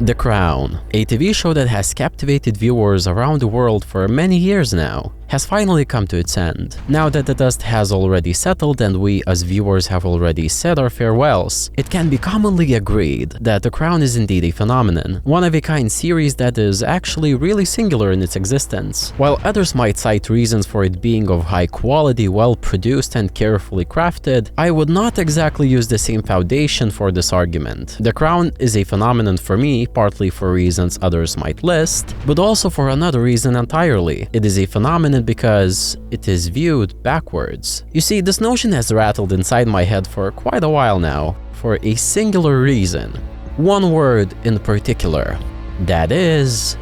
The Crown, a TV show that has captivated viewers around the world for many years now, has finally come to its end. Now that the dust has already settled and we as viewers have already said our farewells, it can be commonly agreed that The Crown is indeed a phenomenon, one-of-a-kind series that is actually really singular in its existence. While others might cite reasons for it being of high quality, well-produced and carefully crafted, I would not exactly use the same foundation for this argument. The Crown is a phenomenon for me, partly for reasons others might list, but also for another reason entirely. It is a phenomenon because it is viewed backwards. You see, this notion has rattled inside my head for quite a while now, for a singular reason. One word in particular. That is...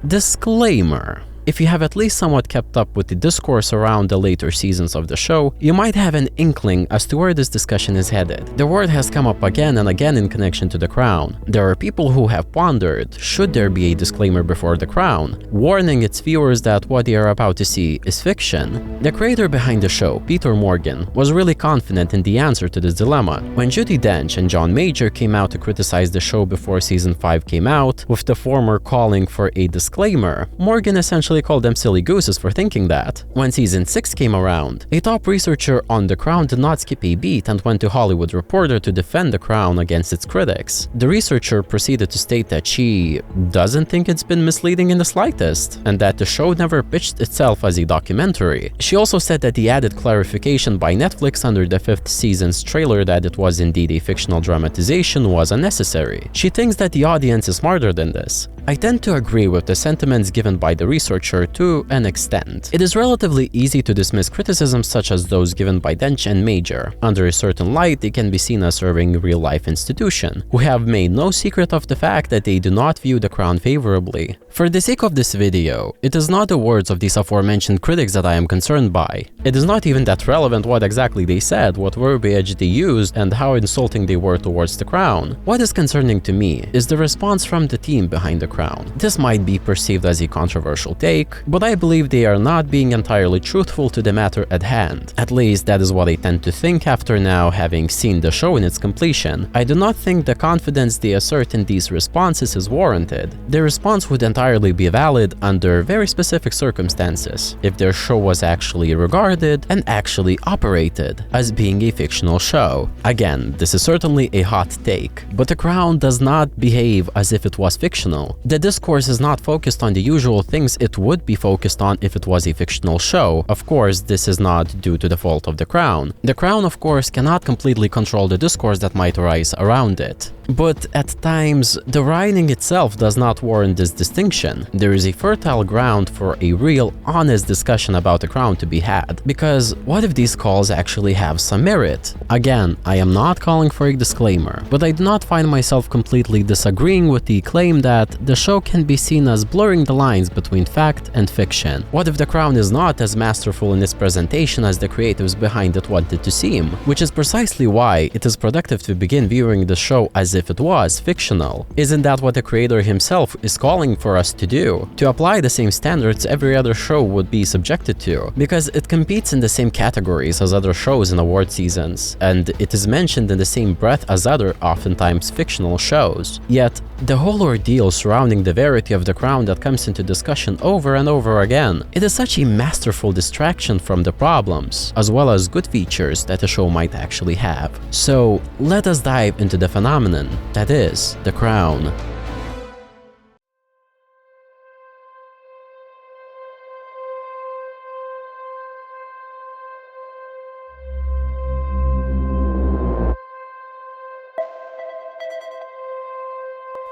disclaimer. If you have at least somewhat kept up with the discourse around the later seasons of the show, you might have an inkling as to where this discussion is headed. The word has come up again and again in connection to The Crown. There are people who have pondered, should there be a disclaimer before The Crown, warning its viewers that what they are about to see is fiction? The creator behind the show, Peter Morgan, was really confident in the answer to this dilemma. When Judi Dench and John Major came out to criticize the show before season 5 came out, with the former calling for a disclaimer, Morgan essentially called them silly gooses for thinking that. When season 6 came around, a top researcher on The Crown did not skip a beat and went to Hollywood Reporter to defend The Crown against its critics. The researcher proceeded to state that she doesn't think it's been misleading in the slightest, and that the show never pitched itself as a documentary. She also said that the added clarification by Netflix under the 5th season's trailer that it was indeed a fictional dramatization was unnecessary. She thinks that the audience is smarter than this. I tend to agree with the sentiments given by the researcher to an extent. It is relatively easy to dismiss criticisms such as those given by Dench and Major. Under a certain light, they can be seen as serving a real-life institution, who have made no secret of the fact that they do not view The Crown favorably. For the sake of this video, it is not the words of these aforementioned critics that I am concerned by. It is not even that relevant what exactly they said, what verbiage they used, and how insulting they were towards The Crown. What is concerning to me is the response from the team behind The Crown. This might be perceived as a controversial take, but I believe they are not being entirely truthful to the matter at hand. At least that is what I tend to think after now having seen the show in its completion. I do not think the confidence they assert in these responses is warranted. Their response would entirely be valid under very specific circumstances, if their show was actually regarded and actually operated as being a fictional show. Again, this is certainly a hot take, but The Crown does not behave as if it was fictional. The discourse is not focused on the usual things it would be focused on if it was a fictional show. Of course, this is not due to the fault of The Crown. The Crown, of course, cannot completely control the discourse that might arise around it. But at times, the writing itself does not warrant this distinction. There is a fertile ground for a real, honest discussion about The Crown to be had. Because what if these calls actually have some merit? Again, I am not calling for a disclaimer, but I do not find myself completely disagreeing with the claim that the show can be seen as blurring the lines between fact and fiction. What if The Crown is not as masterful in its presentation as the creatives behind it wanted to seem? Which is precisely why it is productive to begin viewing the show as if it was fictional. Isn't that what the creator himself is calling for us to do? To apply the same standards every other show would be subjected to, because it competes in the same categories as other shows in award seasons, and it is mentioned in the same breath as other, oftentimes fictional shows. Yet, the whole ordeal surrounding the verity of The Crown that comes into discussion over and over again, it is such a masterful distraction from the problems, as well as good features that the show might actually have. So, let us dive into the phenomenon that is The Crown.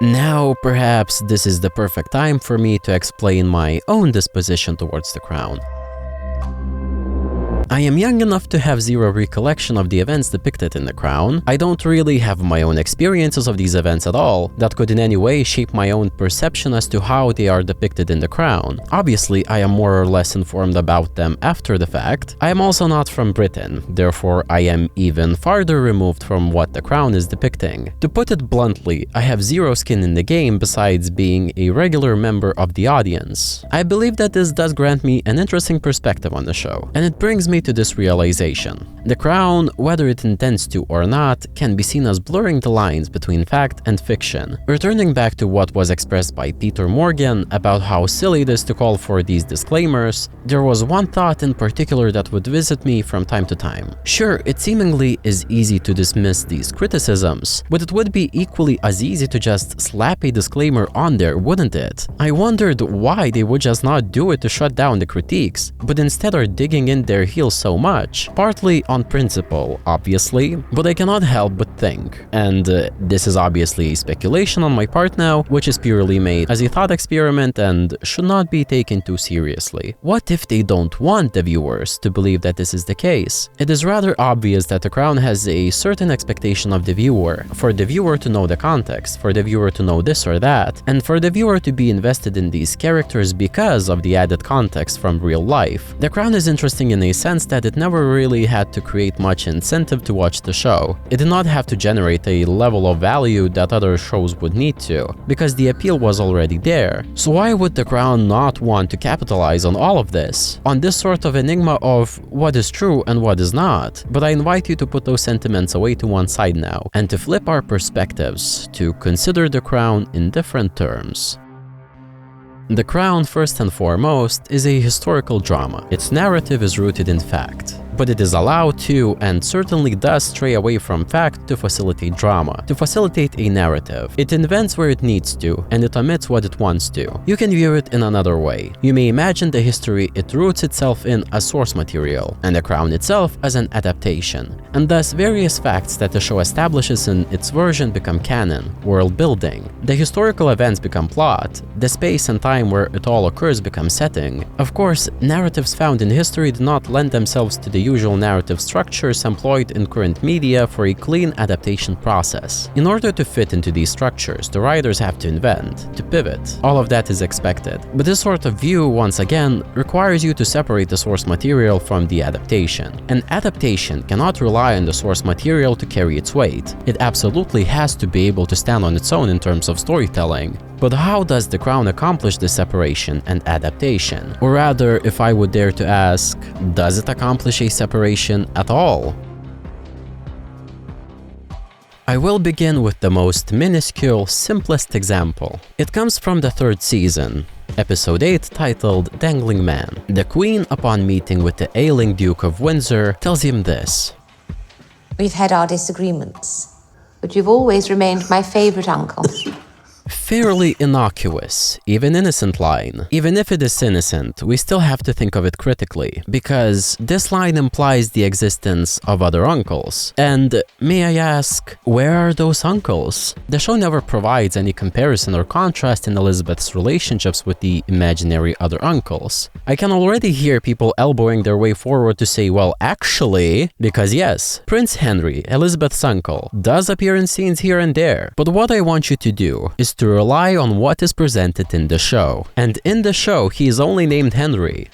Now, perhaps this is the perfect time for me to explain my own disposition towards The Crown. I am young enough to have zero recollection of the events depicted in The Crown. I don't really have my own experiences of these events at all that could in any way shape my own perception as to how they are depicted in The Crown. Obviously, I am more or less informed about them after the fact. I am also not from Britain, therefore I am even farther removed from what The Crown is depicting. To put it bluntly, I have zero skin in the game besides being a regular member of the audience. I believe that this does grant me an interesting perspective on the show, and it brings me me to this realization. The Crown, whether it intends to or not, can be seen as blurring the lines between fact and fiction. Returning back to what was expressed by Peter Morgan about how silly it is to call for these disclaimers, there was one thought in particular that would visit me from time to time. Sure, it seemingly is easy to dismiss these criticisms, but it would be equally as easy to just slap a disclaimer on there, wouldn't it? I wondered why they would just not do it to shut down the critiques, but instead are digging in their heels so much, partly on principle, obviously, but I cannot help but think, and this is obviously speculation on my part now, which is purely made as a thought experiment and should not be taken too seriously. What if they don't want the viewers to believe that this is the case? It is rather obvious that the Crown has a certain expectation of the viewer, for the viewer to know the context, for the viewer to know this or that, and for the viewer to be invested in these characters because of the added context from real life. The Crown is interesting in a sense that it never really had to create much incentive to watch the show. It did not have to generate a level of value that other shows would need to, because the appeal was already there. So why would the Crown not want to capitalize on all of this? On this sort of enigma of what is true and what is not? But I invite you to put those sentiments away to one side now, and to flip our perspectives, to consider the Crown in different terms. The Crown, first and foremost, is a historical drama. Its narrative is rooted in fact, but it is allowed to, and certainly does, stray away from fact to facilitate drama, to facilitate a narrative. It invents where it needs to, and it omits what it wants to. You can view it in another way. You may imagine the history it roots itself in as source material, and the Crown itself as an adaptation, and thus various facts that the show establishes in its version become canon, world building. The historical events become plot, the space and time where it all occurs become setting. Of course, narratives found in history do not lend themselves to the usual narrative structures employed in current media for a clean adaptation process. In order to fit into these structures, the writers have to invent, to pivot. All of that is expected. But this sort of view, once again, requires you to separate the source material from the adaptation. An adaptation cannot rely on the source material to carry its weight. It absolutely has to be able to stand on its own in terms of storytelling. But how does The Crown accomplish this separation and adaptation? Or rather, if I would dare to ask, does it accomplish a separation at all? I will begin with the most minuscule, simplest example. It comes from the 3rd season. Episode 8, titled Dangling Man. The Queen, upon meeting with the ailing Duke of Windsor, tells him this. We've had our disagreements, but you've always remained my favorite uncle. Fairly innocuous, even innocent line. Even if it is innocent, we still have to think of it critically, because this line implies the existence of other uncles. And may I ask, where are those uncles? The show never provides any comparison or contrast in Elizabeth's relationships with the imaginary other uncles. I can already hear people elbowing their way forward to say, well, actually, because yes, Prince Henry, Elizabeth's uncle, does appear in scenes here and there. But what I want you to do is to rely on what is presented in the show. And in the show, he is only named Henry.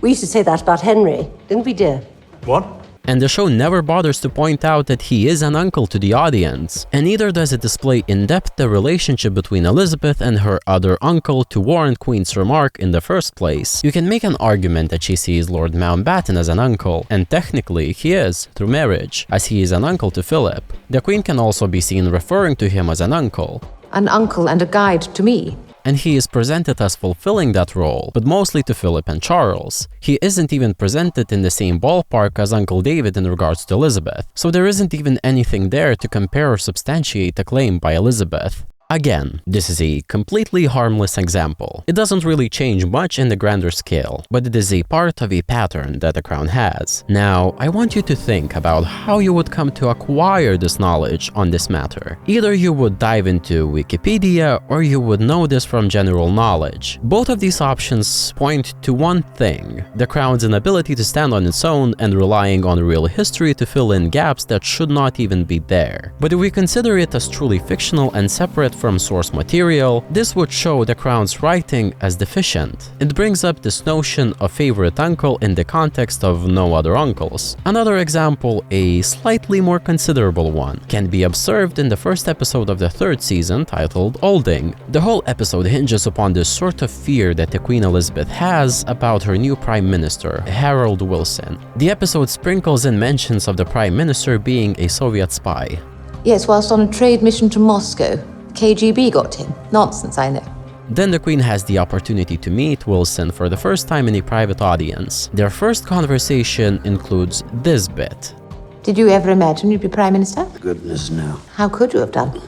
We used to say that about Henry, didn't we, dear? What? And the show never bothers to point out that he is an uncle to the audience, and neither does it display in depth the relationship between Elizabeth and her other uncle to warrant Queen's remark in the first place. You can make an argument that she sees Lord Mountbatten as an uncle, and technically he is, through marriage, as he is an uncle to Philip. The Queen can also be seen referring to him as an uncle. An uncle and a guide to me. And he is presented as fulfilling that role, but mostly to Philip and Charles. He isn't even presented in the same ballpark as Uncle David in regards to Elizabeth, so there isn't even anything there to compare or substantiate the claim by Elizabeth. Again, this is a completely harmless example. It doesn't really change much in the grander scale, but it is a part of a pattern that the Crown has. Now, I want you to think about how you would come to acquire this knowledge on this matter. Either you would dive into Wikipedia, or you would know this from general knowledge. Both of these options point to one thing: the Crown's inability to stand on its own and relying on real history to fill in gaps that should not even be there. But if we consider it as truly fictional and separate from source material, this would show the Crown's writing as deficient. It brings up this notion of favorite uncle in the context of no other uncles. Another example, a slightly more considerable one, can be observed in the first episode of the third season titled Olding. The whole episode hinges upon this sort of fear that the Queen Elizabeth has about her new Prime Minister, Harold Wilson. The episode sprinkles in mentions of the Prime Minister being a Soviet spy. Yes, whilst on a trade mission to Moscow. KGB got him. Nonsense, I know. Then the Queen has the opportunity to meet Wilson for the first time in a private audience. Their first conversation includes this bit. Did you ever imagine you'd be Prime Minister? Goodness, no. How could you have done?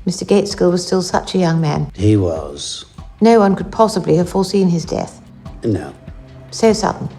Mr. Gateskill was still such a young man. He was. No one could possibly have foreseen his death. No. So sudden.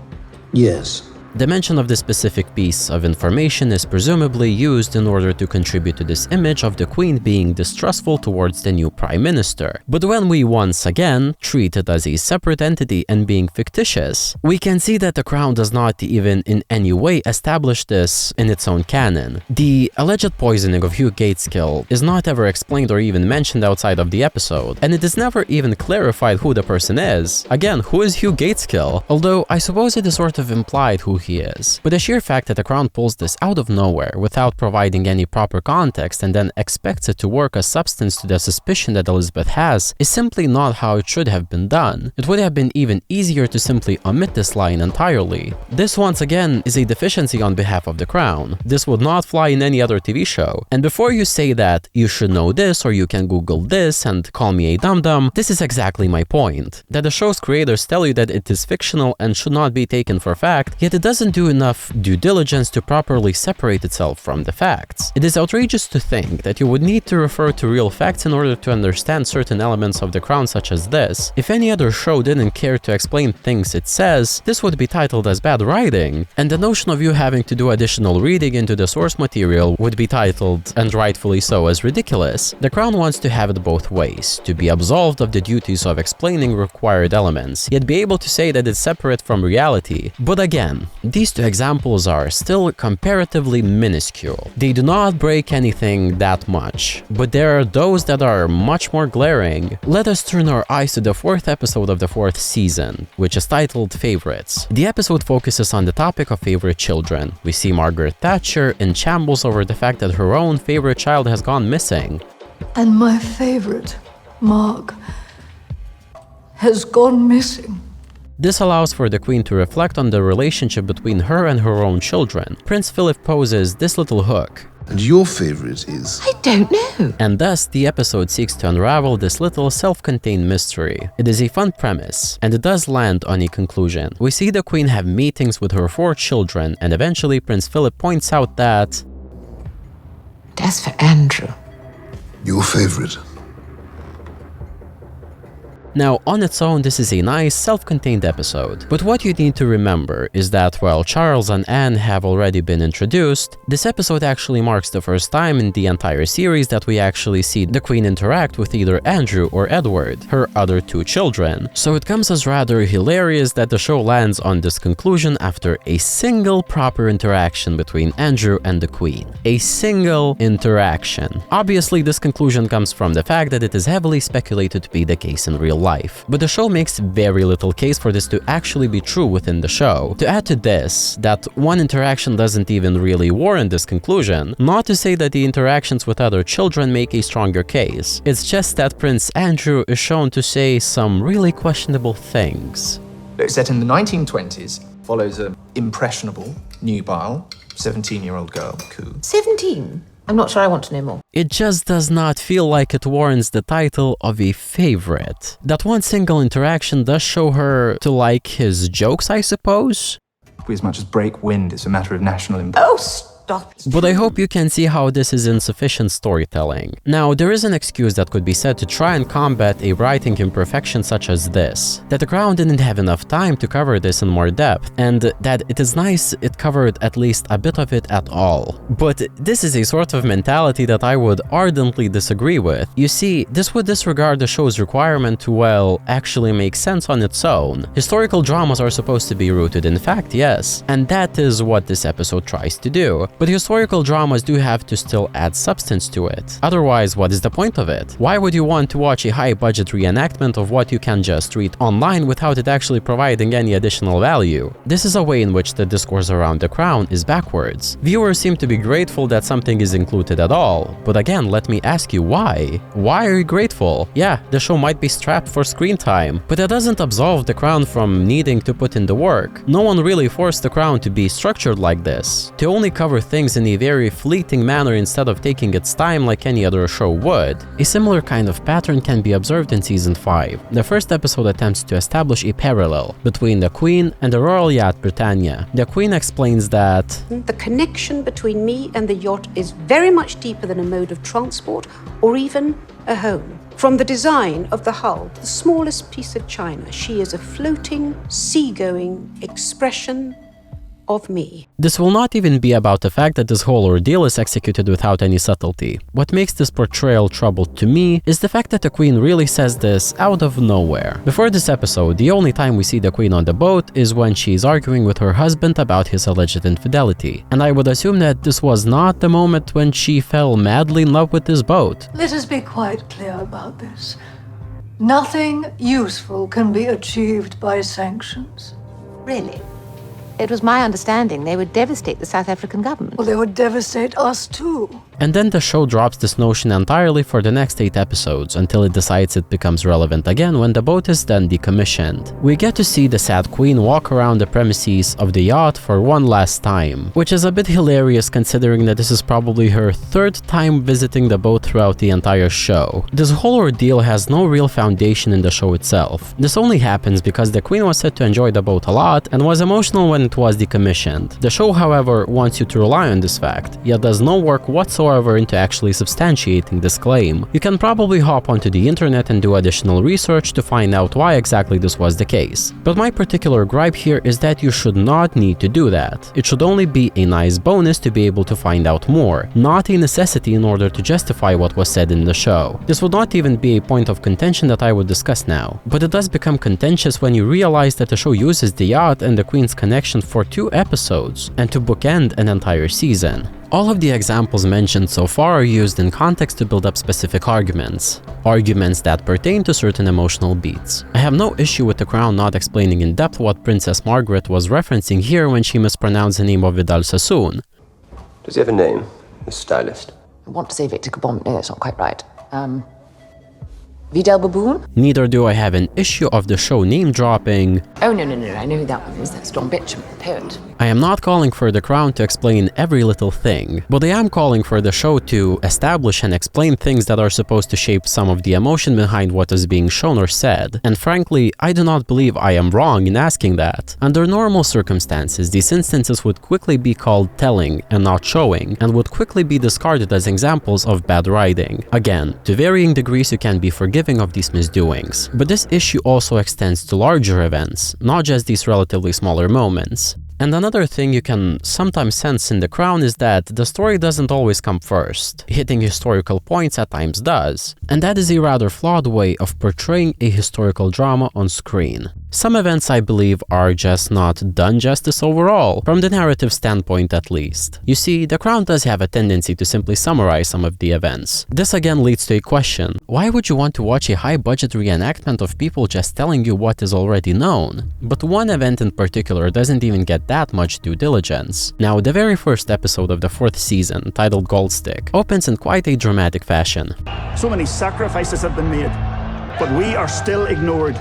Yes. The mention of this specific piece of information is presumably used in order to contribute to this image of the Queen being distrustful towards the new Prime Minister. But when we once again treat it as a separate entity and being fictitious, we can see that the Crown does not even in any way establish this in its own canon. The alleged poisoning of Hugh Gateskill is not ever explained or even mentioned outside of the episode, and it is never even clarified who the person is. Again, who is Hugh Gateskill? Although I suppose it is sort of implied who he is. But the sheer fact that the Crown pulls this out of nowhere without providing any proper context and then expects it to work as substance to the suspicion that Elizabeth has is simply not how it should have been done. It would have been even easier to simply omit this line entirely. This once again is a deficiency on behalf of the Crown. This would not fly in any other TV show. And before you say that you should know this or you can Google this and call me a dum-dum, this is exactly my point. That the show's creators tell you that it is fictional and should not be taken for fact, yet it doesn't do enough due diligence to properly separate itself from the facts. It is outrageous to think that you would need to refer to real facts in order to understand certain elements of the Crown such as this. If any other show didn't care to explain things it says, this would be titled as bad writing, and the notion of you having to do additional reading into the source material would be titled, and rightfully so, as ridiculous. The Crown wants to have it both ways, to be absolved of the duties of explaining required elements, yet be able to say that it's separate from reality. But again, these two examples are still comparatively minuscule. They do not break anything that much, but there are those that are much more glaring. Let us turn our eyes to the fourth episode of the fourth season, which is titled Favorites. The episode focuses on the topic of favorite children. We see Margaret Thatcher in shambles over the fact that her own favorite child has gone missing. And my favorite, Mark, has gone missing. This allows for the Queen to reflect on the relationship between her and her own children. Prince Philip poses this little hook. And your favorite is? I don't know. And thus, the episode seeks to unravel this little self-contained mystery. It is a fun premise, and it does land on a conclusion. We see the Queen have meetings with her 4 children, and eventually Prince Philip points out that... As for Andrew. Your favorite? Now, on its own, this is a nice, self-contained episode. But what you need to remember is that while Charles and Anne have already been introduced, this episode actually marks the first time in the entire series that we actually see the Queen interact with either Andrew or Edward, her other 2 children. So it comes as rather hilarious that the show lands on this conclusion after a single proper interaction between Andrew and the Queen. A single interaction. Obviously, this conclusion comes from the fact that it is heavily speculated to be the case in real life, but the show makes very little case for this to actually be true within the show. To add to this, that one interaction doesn't even really warrant this conclusion, not to say that the interactions with other children make a stronger case. It's just that Prince Andrew is shown to say some really questionable things. It's set in the 1920s, follows an impressionable, nubile, 17-year-old girl, Koo. 17? I'm not sure I want to know more. It just does not feel like it warrants the title of a favorite. That one single interaction does show her to like his jokes, I suppose? As much as break wind is a matter of national importance. Oh, stop. But I hope you can see how this is insufficient storytelling. Now, there is an excuse that could be said to try and combat a writing imperfection such as this, that the Crown didn't have enough time to cover this in more depth, and that it is nice it covered at least a bit of it at all. But this is a sort of mentality that I would ardently disagree with. You see, this would disregard the show's requirement to, well, actually make sense on its own. Historical dramas are supposed to be rooted in fact, yes, and that is what this episode tries to do. But historical dramas do have to still add substance to it. Otherwise, what is the point of it? Why would you want to watch a high-budget reenactment of what you can just read online without it actually providing any additional value? This is a way in which the discourse around the crown is backwards. Viewers seem to be grateful that something is included at all. But again, let me ask you why? Why are you grateful? Yeah, the show might be strapped for screen time, but that doesn't absolve the crown from needing to put in the work. No one really forced the crown to be structured like this, to only cover things in a very fleeting manner instead of taking its time like any other show would. A similar kind of pattern can be observed in season 5. The first episode attempts to establish a parallel between the Queen and the royal yacht Britannia. The Queen explains that the connection between me and the yacht is very much deeper than a mode of transport or even a home. From the design of the hull, the smallest piece of china, she is a floating, seagoing expression of me. This will not even be about the fact that this whole ordeal is executed without any subtlety. What makes this portrayal troubled to me is the fact that the Queen really says this out of nowhere. Before this episode, the only time we see the Queen on the boat is when she is arguing with her husband about his alleged infidelity. And I would assume that this was not the moment when she fell madly in love with this boat. Let us be quite clear about this. Nothing useful can be achieved by sanctions. Really? It was my understanding they would devastate the South African government. Well, they would devastate us too. And then the show drops this notion entirely for the next 8 episodes until it decides it becomes relevant again when the boat is then decommissioned. We get to see the sad Queen walk around the premises of the yacht for one last time, which is a bit hilarious considering that this is probably her 3rd time visiting the boat throughout the entire show. This whole ordeal has no real foundation in the show itself. This only happens because the Queen was said to enjoy the boat a lot and was emotional when it was decommissioned. The show, however, wants you to rely on this fact, yet does no work whatsoever into actually substantiating this claim. You can probably hop onto the internet and do additional research to find out why exactly this was the case. But my particular gripe here is that you should not need to do that. It should only be a nice bonus to be able to find out more, not a necessity in order to justify what was said in the show. This would not even be a point of contention that I would discuss now, but it does become contentious when you realize that the show uses the yacht and the Queen's connection for 2 episodes and to bookend an entire season. All of the examples mentioned so far are used in context to build up specific arguments that pertain to certain emotional beats. I have no issue with the Crown not explaining in depth what Princess Margaret was referencing here when she mispronounced the name of Vidal Sassoon. Does he have a name, the stylist? I want to say Victor Cabon, no, that's not quite right. Vidal Baboon? Neither do I have an issue of the show name dropping. Oh, no, I know who that one is. That's Don Bitcham, the poet. I am not calling for the Crown to explain every little thing, but I am calling for the show to establish and explain things that are supposed to shape some of the emotion behind what is being shown or said. And frankly, I do not believe I am wrong in asking that. Under normal circumstances, these instances would quickly be called telling and not showing, and would quickly be discarded as examples of bad writing. Again, to varying degrees you can be forgiving of these misdoings. But this issue also extends to larger events, not just these relatively smaller moments. And another thing you can sometimes sense in The Crown is that the story doesn't always come first. Hitting historical points at times does. And that is a rather flawed way of portraying a historical drama on screen. Some events, I believe, are just not done justice overall, from the narrative standpoint at least. You see, The Crown does have a tendency to simply summarize some of the events. This again leads to a question. Why would you want to watch a high-budget reenactment of people just telling you what is already known? But one event in particular doesn't even get that much due diligence. Now, the very first episode of the 4th season, titled Gold Stick, opens in quite a dramatic fashion. So many sacrifices have been made, but we are still ignored.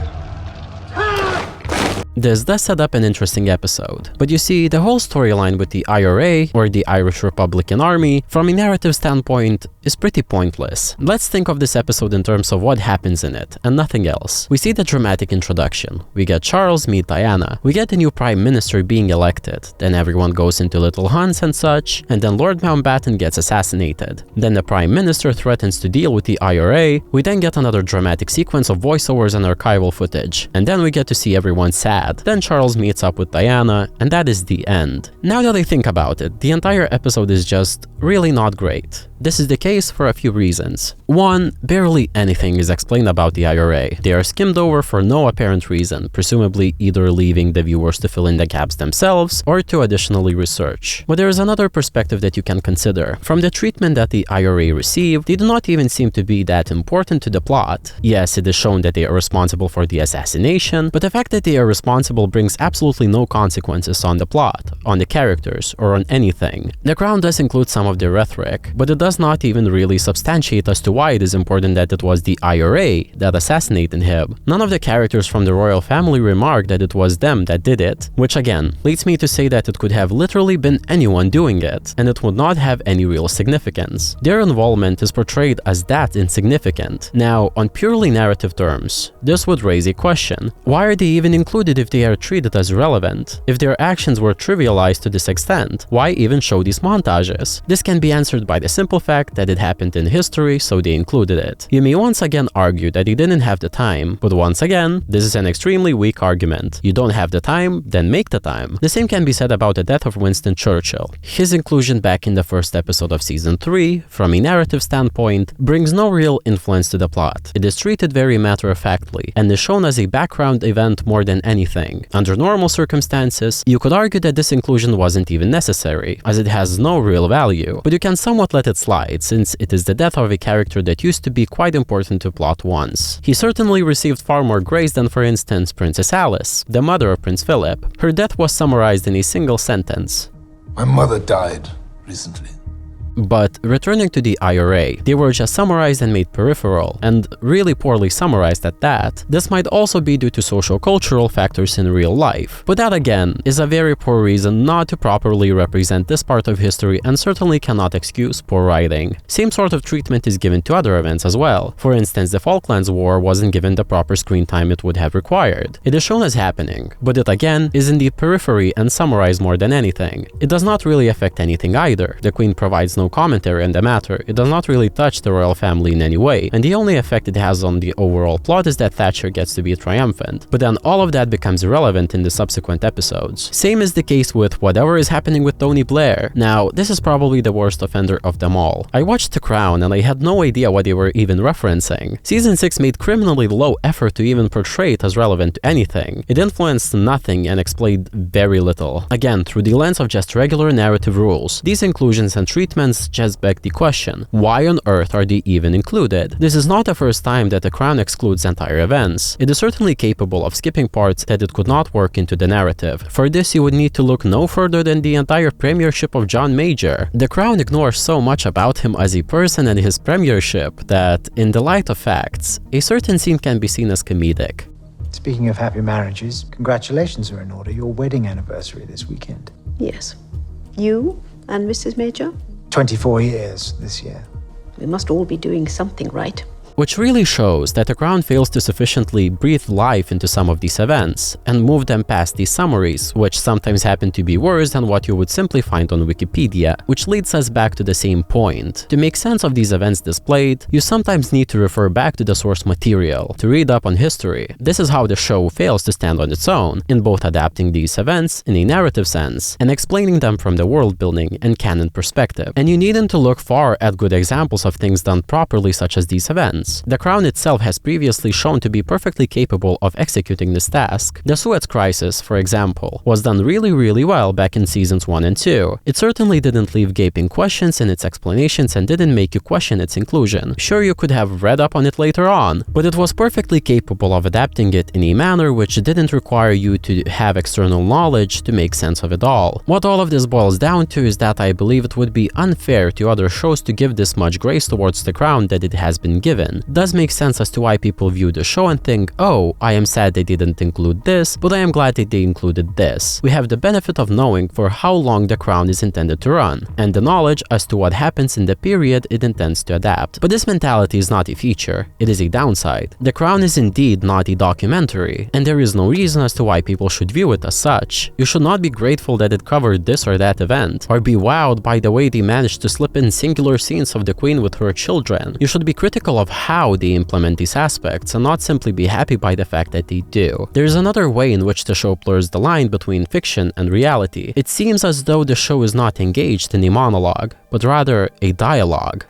This does set up an interesting episode, but you see, the whole storyline with the IRA, or the Irish Republican Army, from a narrative standpoint, is pretty pointless. Let's think of this episode in terms of what happens in it, and nothing else. We see the dramatic introduction, we get Charles meet Diana, we get the new Prime Minister being elected, then everyone goes into little hunts and such, and then Lord Mountbatten gets assassinated. Then the Prime Minister threatens to deal with the IRA, we then get another dramatic sequence of voiceovers and archival footage, and then we get to see everyone sad. sad. Then Charles meets up with Diana, and that is the end. Now that I think about it, the entire episode is just really not great. This is the case for a few reasons. One, barely anything is explained about the IRA. They are skimmed over for no apparent reason, presumably either leaving the viewers to fill in the gaps themselves or to additionally research. But there is another perspective that you can consider. From the treatment that the IRA received, they do not even seem to be that important to the plot. Yes, it is shown that they are responsible for the assassination, but the fact that they are responsible brings absolutely no consequences on the plot, on the characters, or on anything. The Crown does include some of their rhetoric, but it does not even really substantiate as to why it is important that it was the IRA that assassinated him. None of the characters from the royal family remark that it was them that did it, which again leads me to say that it could have literally been anyone doing it, and it would not have any real significance. Their involvement is portrayed as that insignificant. Now, on purely narrative terms, this would raise a question. Why are they even included if they are treated as relevant? If their actions were trivialized to this extent, why even show these montages? This can be answered by the simple fact that it happened in history, so they included it. You may once again argue that they didn't have the time, but once again, this is an extremely weak argument. You don't have the time, then make the time. The same can be said about the death of Winston Churchill. His inclusion back in the first episode of season 3, from a narrative standpoint, brings no real influence to the plot. It is treated very matter-of-factly, and is shown as a background event more than anything. Under normal circumstances, you could argue that this inclusion wasn't even necessary, as it has no real value, but you can somewhat let it slide, since it is the death of a character that used to be quite important to plot once. He certainly received far more grace than, for instance, Princess Alice, the mother of Prince Philip. Her death was summarized in a single sentence. My mother died recently. But returning to the IRA, they were just summarized and made peripheral, and really poorly summarized at that. This might also be due to social-cultural factors in real life, but that again is a very poor reason not to properly represent this part of history and certainly cannot excuse poor writing. Same sort of treatment is given to other events as well. For instance, the Falklands War wasn't given the proper screen time it would have required. It is shown as happening, but it again is in the periphery and summarized more than anything. It does not really affect anything either. The Queen provides no commentary on the matter. It does not really touch the royal family in any way, and the only effect it has on the overall plot is that Thatcher gets to be triumphant. But then all of that becomes irrelevant in the subsequent episodes. Same is the case with whatever is happening with Tony Blair. Now, this is probably the worst offender of them all. I watched The Crown and I had no idea what they were even referencing. Season 6 made criminally low effort to even portray it as relevant to anything. It influenced nothing and explained very little. Again, through the lens of just regular narrative rules, these inclusions and treatments just beg the question, why on earth are they even included? This is not the first time that The Crown excludes entire events. It is certainly capable of skipping parts that it could not work into the narrative. For this, you would need to look no further than the entire premiership of John Major. The Crown ignores so much about him as a person and his premiership that, in the light of facts, a certain scene can be seen as comedic. Speaking of happy marriages, congratulations are in order. Your wedding anniversary this weekend. Yes. You and Mrs. Major? 24 years this year. We must all be doing something right. Which really shows that The Crown fails to sufficiently breathe life into some of these events and move them past these summaries, which sometimes happen to be worse than what you would simply find on Wikipedia, which leads us back to the same point. To make sense of these events displayed, you sometimes need to refer back to the source material, to read up on history. This is how the show fails to stand on its own, in both adapting these events in a narrative sense and explaining them from the world-building and canon perspective. And you needn't to look far at good examples of things done properly such as these events. The Crown itself has previously shown to be perfectly capable of executing this task. The Suez Crisis, for example, was done really well back in seasons 1 and 2. It certainly didn't leave gaping questions in its explanations and didn't make you question its inclusion. Sure, you could have read up on it later on, but it was perfectly capable of adapting it in a manner which didn't require you to have external knowledge to make sense of it all. What all of this boils down to is that I believe it would be unfair to other shows to give this much grace towards The Crown that it has been given. Does make sense as to why people view the show and think, oh, I am sad they didn't include this, but I am glad that they included this. We have the benefit of knowing for how long The Crown is intended to run, and the knowledge as to what happens in the period it intends to adapt. But this mentality is not a feature, it is a downside. The Crown is indeed not a documentary, and there is no reason as to why people should view it as such. You should not be grateful that it covered this or that event, or be wowed by the way they managed to slip in singular scenes of the Queen with her children. You should be critical of how they implement these aspects and not simply be happy by the fact that they do. There's another way in which the show blurs the line between fiction and reality. It seems as though the show is not engaged in a monologue, but rather a dialogue.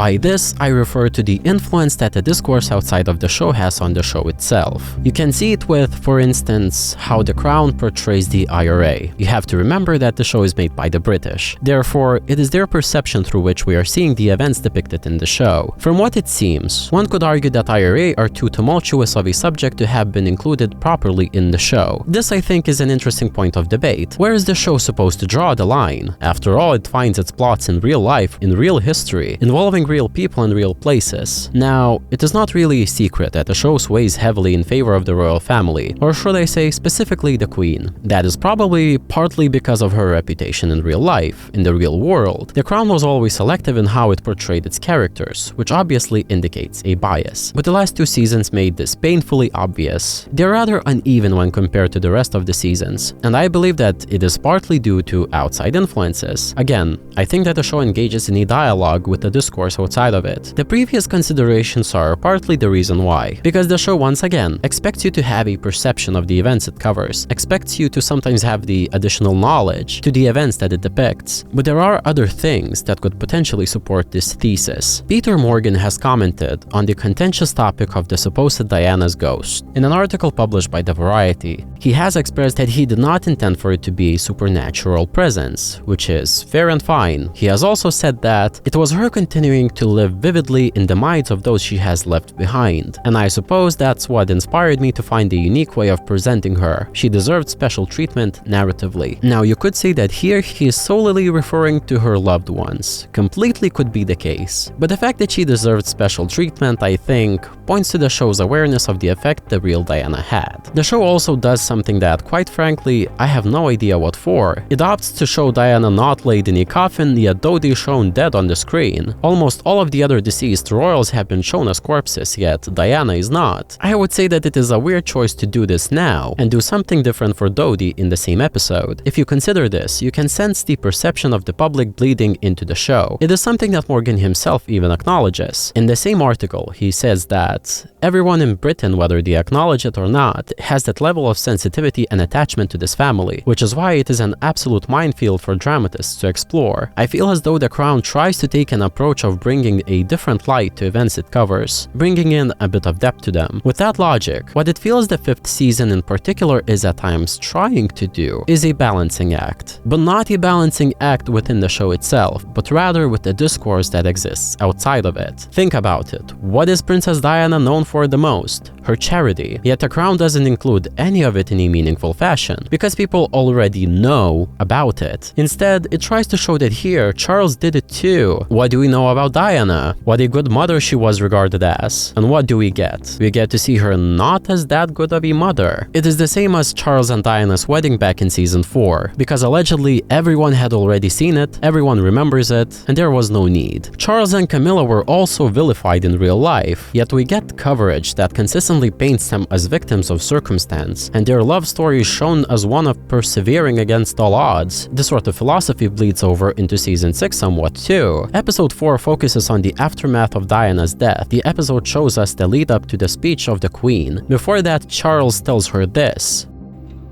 By this, I refer to the influence that the discourse outside of the show has on the show itself. You can see it with, for instance, how The Crown portrays the IRA. You have to remember that the show is made by the British. Therefore, it is their perception through which we are seeing the events depicted in the show. From what it seems, one could argue that IRA are too tumultuous of a subject to have been included properly in the show. This, I think, is an interesting point of debate. Where is the show supposed to draw the line? After all, it finds its plots in real life, in real history, involving real people in real places. Now, it is not really a secret that the show sways heavily in favor of the royal family, or should I say specifically the Queen. That is probably partly because of her reputation in real life, in the real world. The Crown was always selective in how it portrayed its characters, which obviously indicates a bias. But the last 2 seasons made this painfully obvious. They're rather uneven when compared to the rest of the seasons, and I believe that it is partly due to outside influences. Again, I think that the show engages in a dialogue with the discourse outside of it. The previous considerations are partly the reason why, because the show once again expects you to have a perception of the events it covers, expects you to sometimes have the additional knowledge to the events that it depicts. But there are other things that could potentially support this thesis. Peter Morgan has commented on the contentious topic of the supposed Diana's ghost. In an article published by The Variety, he has expressed that he did not intend for it to be a supernatural presence, which is fair and fine. He has also said that it was her continuing to live vividly in the minds of those she has left behind, and I suppose that's what inspired me to find a unique way of presenting her. She deserved special treatment narratively. Now, you could say that here he is solely referring to her loved ones. Completely could be the case. But the fact that she deserved special treatment, I think, points to the show's awareness of the effect the real Diana had. The show also does something that, quite frankly, I have no idea what for. It opts to show Diana not laid in a coffin, yet Dodi shown dead on the screen. Almost all of the other deceased royals have been shown as corpses, yet Diana is not. I would say that it is a weird choice to do this now, and do something different for Dodi in the same episode. If you consider this, you can sense the perception of the public bleeding into the show. It is something that Morgan himself even acknowledges. In the same article, he says that everyone in Britain, whether they acknowledge it or not, has that level of sensitivity and attachment to this family, which is why it is an absolute minefield for dramatists to explore. I feel as though The Crown tries to take an approach of bringing a different light to events it covers, bringing in a bit of depth to them. With that logic, what it feels the 5th season in particular is at times trying to do is a balancing act. But not a balancing act within the show itself, but rather with the discourse that exists outside of it. Think about it. What is Princess Diana known for the most? Her charity. Yet The Crown doesn't include any of it in a meaningful fashion, because people already know about it. Instead, it tries to show that here, Charles did it too. What do we know about Diana? What a good mother she was regarded as. And what do we get? We get to see her not as that good of a mother. It is the same as Charles and Diana's wedding back in season 4, because allegedly everyone had already seen it, everyone remembers it, and there was no need. Charles and Camilla were also vilified in real life, yet we get coverage that consistently paints them as victims of circumstance, and their love story is shown as one of persevering against all odds. This sort of philosophy bleeds over into season 6 somewhat too. Episode 4 focuses on the aftermath of Diana's death. The episode shows us the lead up to the speech of the Queen. Before that, Charles tells her this.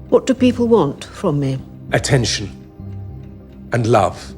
What do people want from me? Attention and love.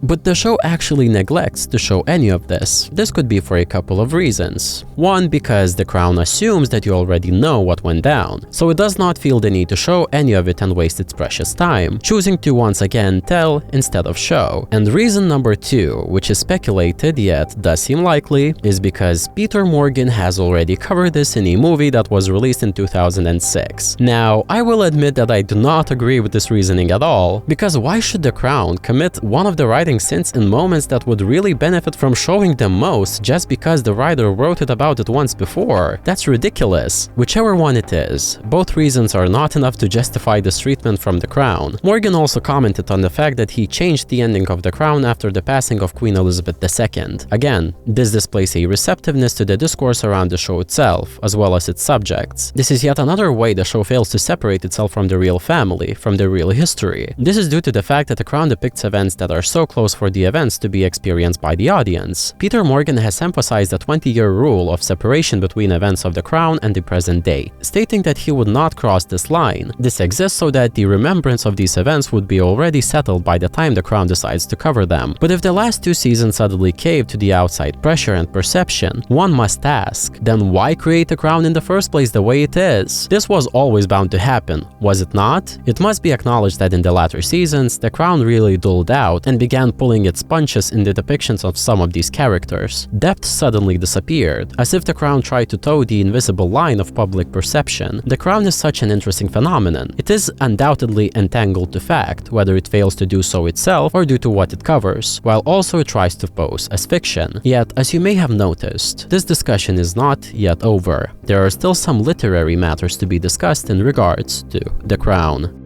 But the show actually neglects to show any of this. This could be for a couple of reasons. One, because The Crown assumes that you already know what went down, so it does not feel the need to show any of it and waste its precious time, choosing to once again tell instead of show. And reason number 2, which is speculated yet does seem likely, is because Peter Morgan has already covered this in a movie that was released in 2006. Now, I will admit that I do not agree with this reasoning at all, because why should The Crown commit one of the writing sins in moments that would really benefit from showing them most just because the writer wrote it about it once before? That's ridiculous. Whichever one it is, both reasons are not enough to justify this treatment from The Crown. Morgan also commented on the fact that he changed the ending of The Crown after the passing of Queen Elizabeth II. Again, this displays a receptiveness to the discourse around the show itself, as well as its subjects. This is yet another way the show fails to separate itself from the real family, from the real history. This is due to the fact that The Crown depicts events that are so close close for the events to be experienced by the audience. Peter Morgan has emphasized the 20-year rule of separation between events of the Crown and the present day, stating that he would not cross this line. This exists so that the remembrance of these events would be already settled by the time the Crown decides to cover them. But if the last 2 seasons suddenly cave to the outside pressure and perception, one must ask, then why create the Crown in the first place the way it is? This was always bound to happen, was it not? It must be acknowledged that in the latter seasons, the Crown really dulled out and began pulling its punches in the depictions of some of these characters. Depth suddenly disappeared, as if the Crown tried to toe the invisible line of public perception. The Crown is such an interesting phenomenon. It is undoubtedly entangled to fact, whether it fails to do so itself or due to what it covers, while also it tries to pose as fiction. Yet, as you may have noticed, this discussion is not yet over. There are still some literary matters to be discussed in regards to The Crown.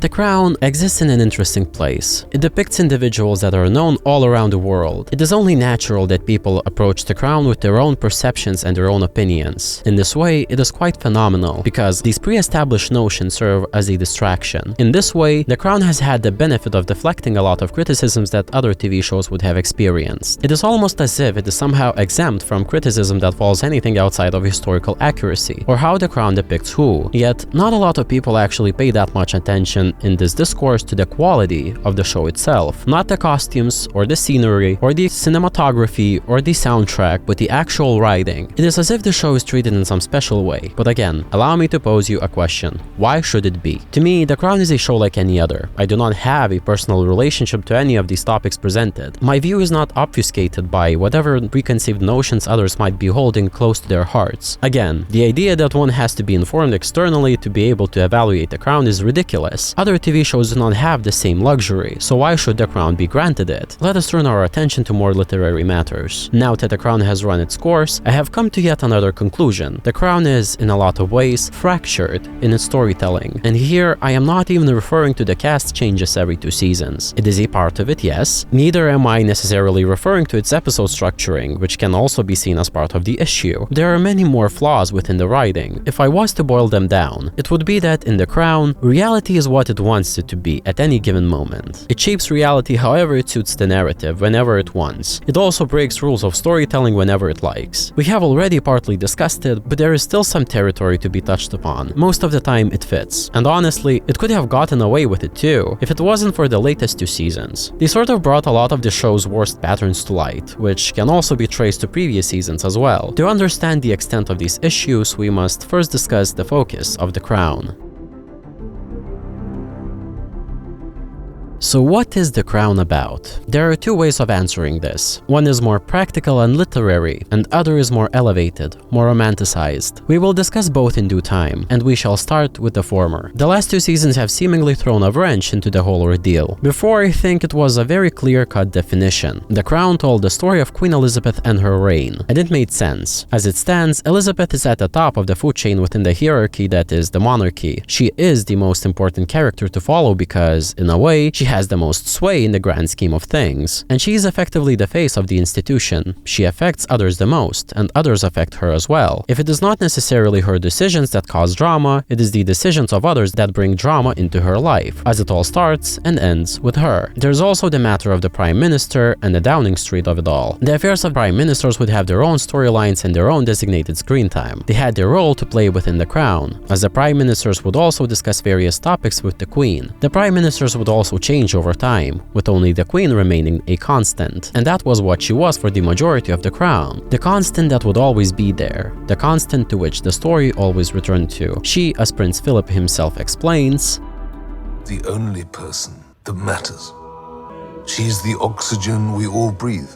The Crown exists in an interesting place. It depicts individuals that are known all around the world. It is only natural that people approach the Crown with their own perceptions and their own opinions. In this way, it is quite phenomenal, because these pre-established notions serve as a distraction. In this way, The Crown has had the benefit of deflecting a lot of criticisms that other TV shows would have experienced. It is almost as if it is somehow exempt from criticism that falls anything outside of historical accuracy, or how The Crown depicts who. Yet, not a lot of people actually pay that much attention in this discourse to the quality of the show itself. Not the costumes, or the scenery, or the cinematography, or the soundtrack, but the actual writing. It is as if the show is treated in some special way. But again, allow me to pose you a question. Why should it be? To me, The Crown is a show like any other. I do not have a personal relationship to any of these topics presented. My view is not obfuscated by whatever preconceived notions others might be holding close to their hearts. Again, the idea that one has to be informed externally to be able to evaluate The Crown is ridiculous. Other TV shows do not have the same luxury, so why should The Crown be granted it? Let us turn our attention to more literary matters. Now that The Crown has run its course, I have come to yet another conclusion. The Crown is, in a lot of ways, fractured in its storytelling. And here, I am not even referring to the cast changes every 2 seasons. It is a part of it, yes. Neither am I necessarily referring to its episode structuring, which can also be seen as part of the issue. There are many more flaws within the writing. If I was to boil them down, it would be that in The Crown, reality is what it wants it to be at any given moment. It shapes reality however it suits the narrative, whenever it wants. It also breaks rules of storytelling whenever it likes. We have already partly discussed it, but there is still some territory to be touched upon. Most of the time it fits. And honestly, it could have gotten away with it too, if it wasn't for the latest 2 seasons. They sort of brought a lot of the show's worst patterns to light, which can also be traced to previous seasons as well. To understand the extent of these issues, we must first discuss the focus of The Crown. So what is The Crown about? There are 2 ways of answering this. One is more practical and literary, and other is more elevated, more romanticized. We will discuss both in due time, and we shall start with the former. The last 2 seasons have seemingly thrown a wrench into the whole ordeal. Before, I think it was a very clear-cut definition. The Crown told the story of Queen Elizabeth and her reign, and it made sense. As it stands, Elizabeth is at the top of the food chain within the hierarchy that is the monarchy. She is the most important character to follow because, in a way, she has the most sway in the grand scheme of things, and she is effectively the face of the institution. She affects others the most, and others affect her as well. If it is not necessarily her decisions that cause drama, it is the decisions of others that bring drama into her life, as it all starts and ends with her. There's also the matter of the Prime Minister and the Downing Street of it all. The affairs of Prime Ministers would have their own storylines and their own designated screen time. They had their role to play within the Crown, as the Prime Ministers would also discuss various topics with the Queen. The Prime Ministers would also change over time, with only the Queen remaining a constant. And that was what she was for the majority of the Crown. The constant that would always be there. The constant to which the story always returned to. She, as Prince Philip himself explains, the only person that matters. She's the oxygen we all breathe.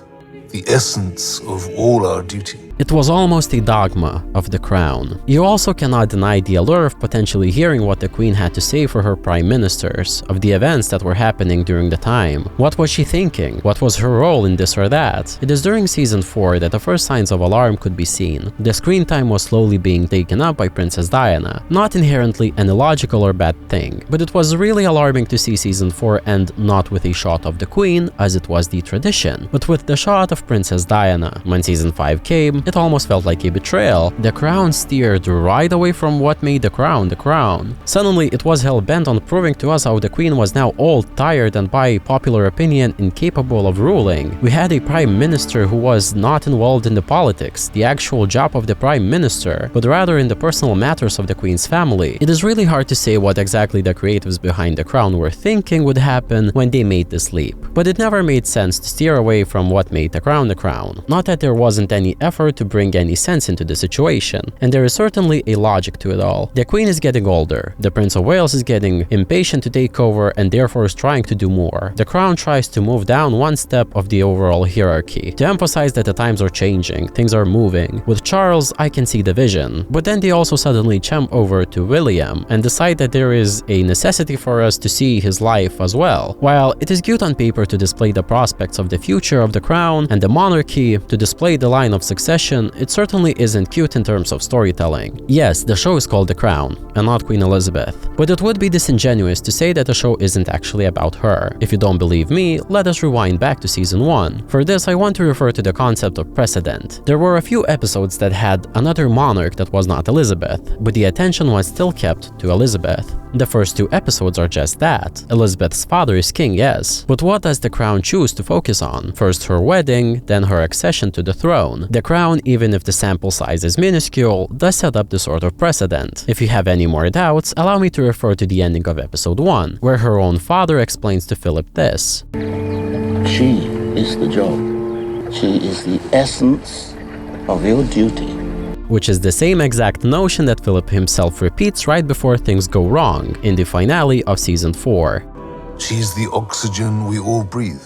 the essence of all our duty. It was almost a dogma of the crown. You also cannot deny the allure of potentially hearing what the queen had to say for her prime ministers, of the events that were happening during the time. What was she thinking? What was her role in this or that? It is during season 4 that the first signs of alarm could be seen. The screen time was slowly being taken up by Princess Diana. Not inherently an illogical or bad thing, but it was really alarming to see season 4 end not with a shot of the queen, as it was the tradition, but with the shot of Princess Diana. When season 5 came, it almost felt like a betrayal. The crown steered right away from what made the crown the crown. Suddenly, it was hell-bent on proving to us how the queen was now old, tired, and by popular opinion, incapable of ruling. We had a prime minister who was not involved in the politics, the actual job of the prime minister, but rather in the personal matters of the queen's family. It is really hard to say what exactly the creatives behind the crown were thinking would happen when they made this leap, but it never made sense to steer away from what made the crown the crown. Not that there wasn't any effort to bring any sense into the situation, and there is certainly a logic to it all. The queen is getting older, the Prince of Wales is getting impatient to take over and therefore is trying to do more. The crown tries to move down one step of the overall hierarchy, to emphasize that the times are changing, things are moving. With Charles, I can see the vision, but then they also suddenly jump over to William and decide that there is a necessity for us to see his life as well. While it is cute on paper to display the prospects of the future of the crown and the monarchy, to display the line of succession, it certainly isn't cute in terms of storytelling. Yes, the show is called The Crown, and not Queen Elizabeth, but it would be disingenuous to say that the show isn't actually about her. If you don't believe me, let us rewind back to season 1. For this, I want to refer to the concept of precedent. There were a few episodes that had another monarch that was not Elizabeth, but the attention was still kept to Elizabeth. The first 2 episodes are just that. Elizabeth's father is king, yes, but what does the crown choose to focus on? First her wedding, then her accession to the throne. The crown, even if the sample size is minuscule, does set up the sort of precedent. If you have any more doubts, allow me to refer to the ending of episode 1, where her own father explains to Philip this. She is the job. She is the essence of your duty. Which is the same exact notion that Philip himself repeats right before things go wrong in the finale of season 4. She's the oxygen we all breathe,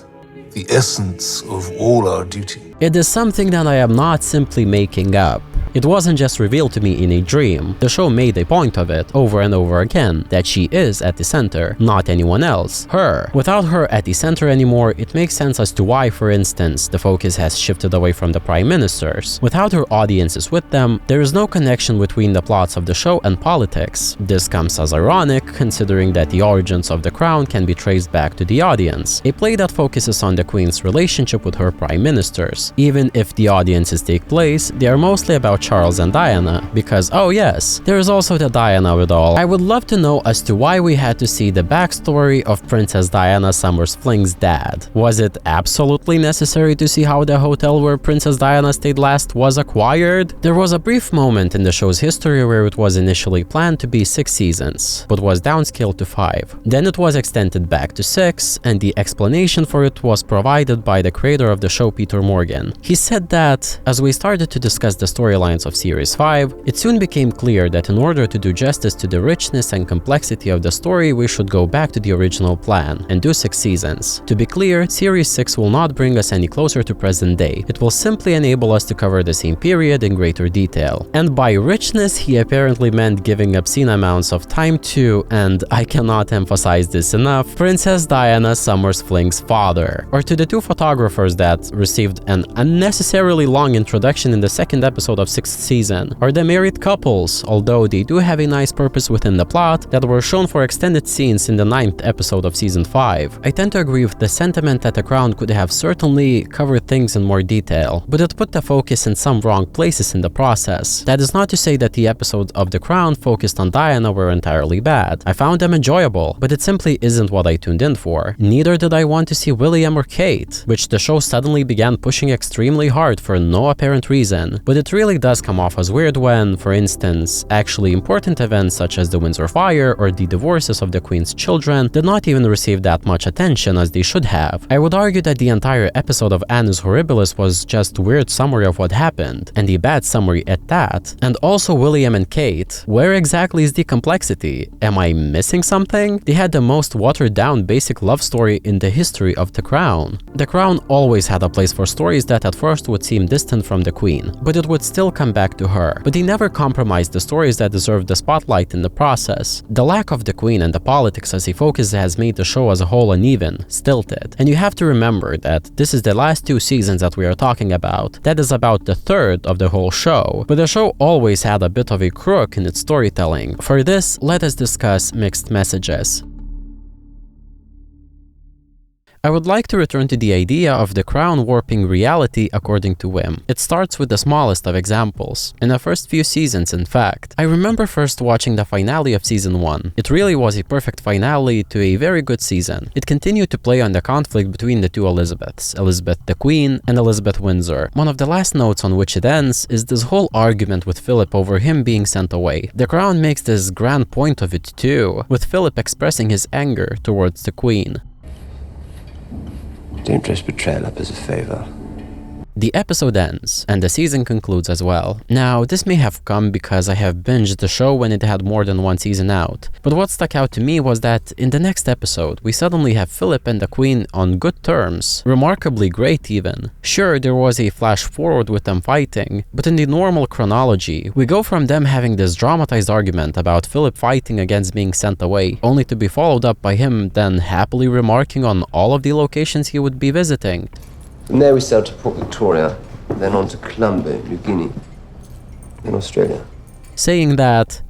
the essence of all our duty. It is something that I am not simply making up. It wasn't just revealed to me in a dream. The show made a point of it over and over again, that she is at the center, not anyone else, her. Without her at the center anymore, it makes sense as to why, for instance, the focus has shifted away from the prime ministers. Without her audiences with them, there is no connection between the plots of the show and politics. This comes as ironic, considering that the origins of the crown can be traced back to the audience, a play that focuses on the queen's relationship with her prime ministers. Even if the audiences take place, they are mostly about Charles and Diana, because oh yes, there is also the Diana with all. I would love to know as to why we had to see the backstory of Princess Diana Summers Fling's dad. Was it absolutely necessary to see how the hotel where Princess Diana stayed last was acquired? There was a brief moment in the show's history where it was initially planned to be 6 seasons, but was downscaled to 5. Then it was extended back to 6, and the explanation for it was provided by the creator of the show, Peter Morgan. He said that, as we started to discuss the storylines of Series 5, it soon became clear that in order to do justice to the richness and complexity of the story, we should go back to the original plan and do 6 seasons. To be clear, Series 6 will not bring us any closer to present day. It will simply enable us to cover the same period in greater detail. And by richness, he apparently meant giving obscene amounts of time to, and I cannot emphasize this enough, Princess Diana Summers Fling's father, or to the 2 photographers that received an unnecessarily long introduction in the 2nd episode of 6th season, or the married couples, although they do have a nice purpose within the plot, that were shown for extended scenes in the 9th episode of season 5. I tend to agree with the sentiment that The Crown could have certainly covered things in more detail, but it put the focus in some wrong places in the process. That is not to say that the episodes of The Crown focused on Diana were entirely bad. I found them enjoyable, but it simply isn't what I tuned in for. Neither did I want to see William or Kate, which the show suddenly began pushing extremely hard for no apparent reason, but it really does does come off as weird when, for instance, actually important events such as the Windsor Fire or the divorces of the Queen's children did not even receive that much attention as they should have. I would argue that the entire episode of Annus Horribilis was just a weird summary of what happened, and a bad summary at that. And also William and Kate, where exactly is the complexity? Am I missing something? They had the most watered down basic love story in the history of The Crown. The Crown always had a place for stories that at first would seem distant from the Queen, but it would still come back to her. But they never compromised the stories that deserved the spotlight in the process. The lack of the Queen and the politics as a focus has made the show as a whole uneven, stilted. And you have to remember that this is the last 2 seasons that we are talking about. That is about the third of the whole show. But the show always had a bit of a crook in its storytelling. For this, let us discuss mixed messages. I would like to return to the idea of the Crown warping reality according to whim. It starts with the smallest of examples. In the first few seasons, in fact. I remember first watching the finale of season 1. It really was a perfect finale to a very good season. It continued to play on the conflict between the two Elizabeths, Elizabeth the Queen and Elizabeth Windsor. One of the last notes on which it ends is this whole argument with Philip over him being sent away. The Crown makes this grand point of it too, with Philip expressing his anger towards the Queen. Don't dress betrayal up as a favor. The episode ends, and the season concludes as well. Now, this may have come because I have binged the show when it had more than 1 season out, but what stuck out to me was that in the next episode, we suddenly have Philip and the Queen on good terms, remarkably great even. Sure, there was a flash forward with them fighting, but in the normal chronology, we go from them having this dramatized argument about Philip fighting against being sent away, only to be followed up by him then happily remarking on all of the locations he would be visiting. From there we sailed to Port Victoria, then on to Colombo, New Guinea, then Australia. Saying that,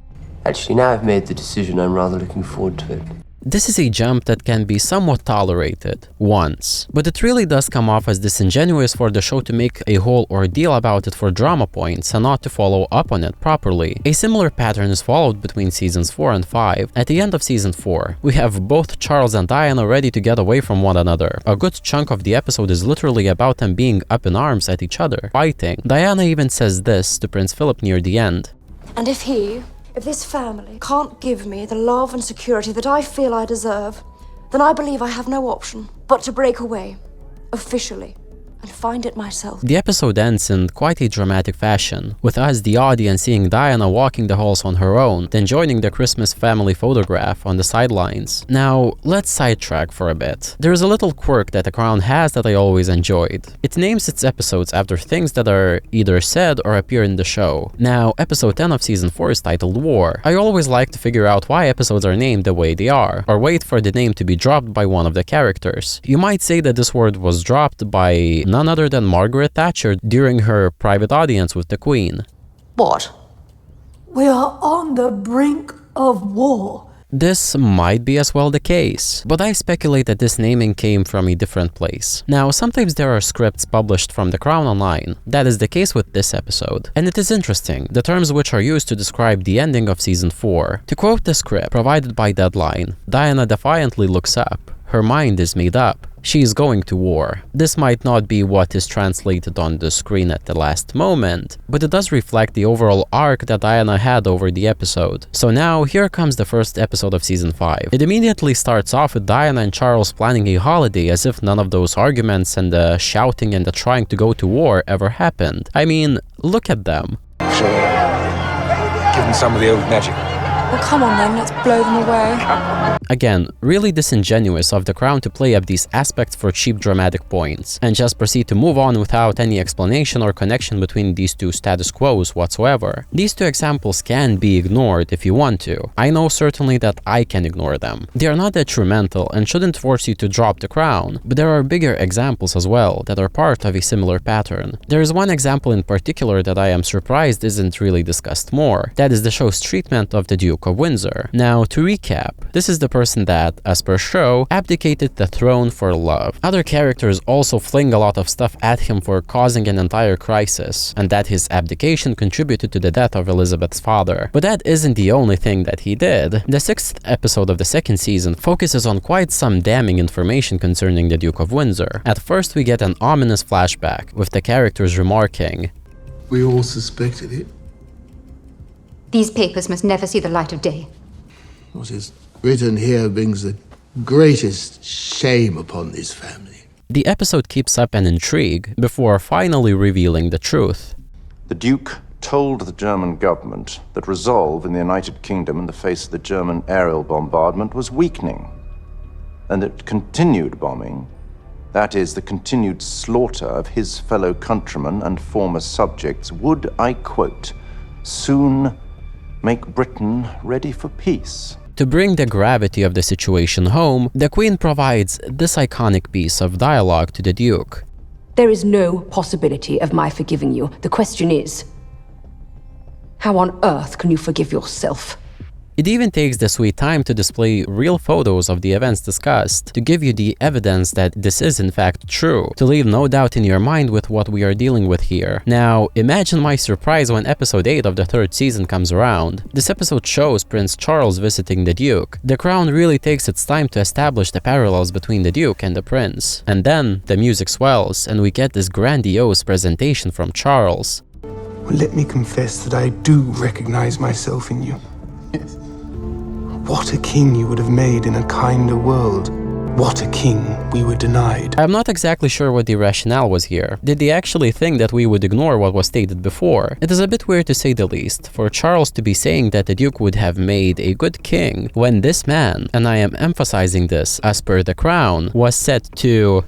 actually now I've made the decision, I'm rather looking forward to it. This is a jump that can be somewhat tolerated once, but it really does come off as disingenuous for the show to make a whole ordeal about it for drama points and not to follow up on it properly. A similar pattern is followed between seasons 4 and 5. At the end of season 4, we have both Charles and Diana ready to get away from one another. A good chunk of the episode is literally about them being up in arms at each other, fighting. Diana even says this to Prince Philip near the end. And if this family can't give me the love and security that I feel I deserve, then I believe I have no option but to break away, officially, and find it myself. The episode ends in quite a dramatic fashion, with us, the audience, seeing Diana walking the halls on her own, then joining the Christmas family photograph on the sidelines. Now, let's sidetrack for a bit. There is a little quirk that The Crown has that I always enjoyed. It names its episodes after things that are either said or appear in the show. Now, episode 10 of season 4 is titled War. I always like to figure out why episodes are named the way they are, or wait for the name to be dropped by one of the characters. You might say that this word was dropped by none other than Margaret Thatcher during her private audience with the Queen. What? We are on the brink of war. This might be as well the case, but I speculate that this naming came from a different place. Now, sometimes there are scripts published from The Crown online. That is the case with this episode. And it is interesting, the terms which are used to describe the ending of season 4. To quote the script provided by Deadline, Diana defiantly looks up. Her mind is made up. She is going to war. This might not be what is translated on the screen at the last moment, but it does reflect the overall arc that Diana had over the episode. So now, here comes the first episode of season 5. It immediately starts off with Diana and Charles planning a holiday as if none of those arguments and the shouting and the trying to go to war ever happened. I mean, look at them. So, give them some of the old magic. Well, come on then, let's blow them away. Again, really disingenuous of The Crown to play up these aspects for cheap dramatic points, and just proceed to move on without any explanation or connection between these two status quos whatsoever. These two examples can be ignored if you want to. I know certainly that I can ignore them. They are not detrimental and shouldn't force you to drop The Crown, but there are bigger examples as well that are part of a similar pattern. There is one example in particular that I am surprised isn't really discussed more. That is the show's treatment of the Duke of Windsor. Now, to recap, this is the person that, as per show, abdicated the throne for love. Other characters also fling a lot of stuff at him for causing an entire crisis, and that his abdication contributed to the death of Elizabeth's father. But that isn't the only thing that he did. The 6th episode of the 2nd season focuses on quite some damning information concerning the Duke of Windsor. At first, we get an ominous flashback, with the characters remarking, We all suspected it. These papers must never see the light of day. What is written here brings the greatest shame upon this family. The episode keeps up an intrigue before finally revealing the truth. The Duke told the German government that resolve in the United Kingdom in the face of the German aerial bombardment was weakening, and that continued bombing, that is, the continued slaughter of his fellow countrymen and former subjects, would, I quote, soon make Britain ready for peace. To bring the gravity of the situation home, the Queen provides this iconic piece of dialogue to the Duke. There is no possibility of my forgiving you. The question is, how on earth can you forgive yourself? It even takes the sweet time to display real photos of the events discussed, to give you the evidence that this is in fact true, to leave no doubt in your mind with what we are dealing with here. Now, imagine my surprise when episode 8 of the 3rd season comes around. This episode shows Prince Charles visiting the Duke. The Crown really takes its time to establish the parallels between the Duke and the Prince. And then, the music swells, and we get this grandiose presentation from Charles. Well, let me confess that I do recognize myself in you. Yes. What a king you would have made in a kinder world. What a king we were denied. I'm not exactly sure what the rationale was here. Did they actually think that we would ignore what was stated before? It is a bit weird to say the least, for Charles to be saying that the Duke would have made a good king when this man, and I am emphasizing this as per the Crown, was set to...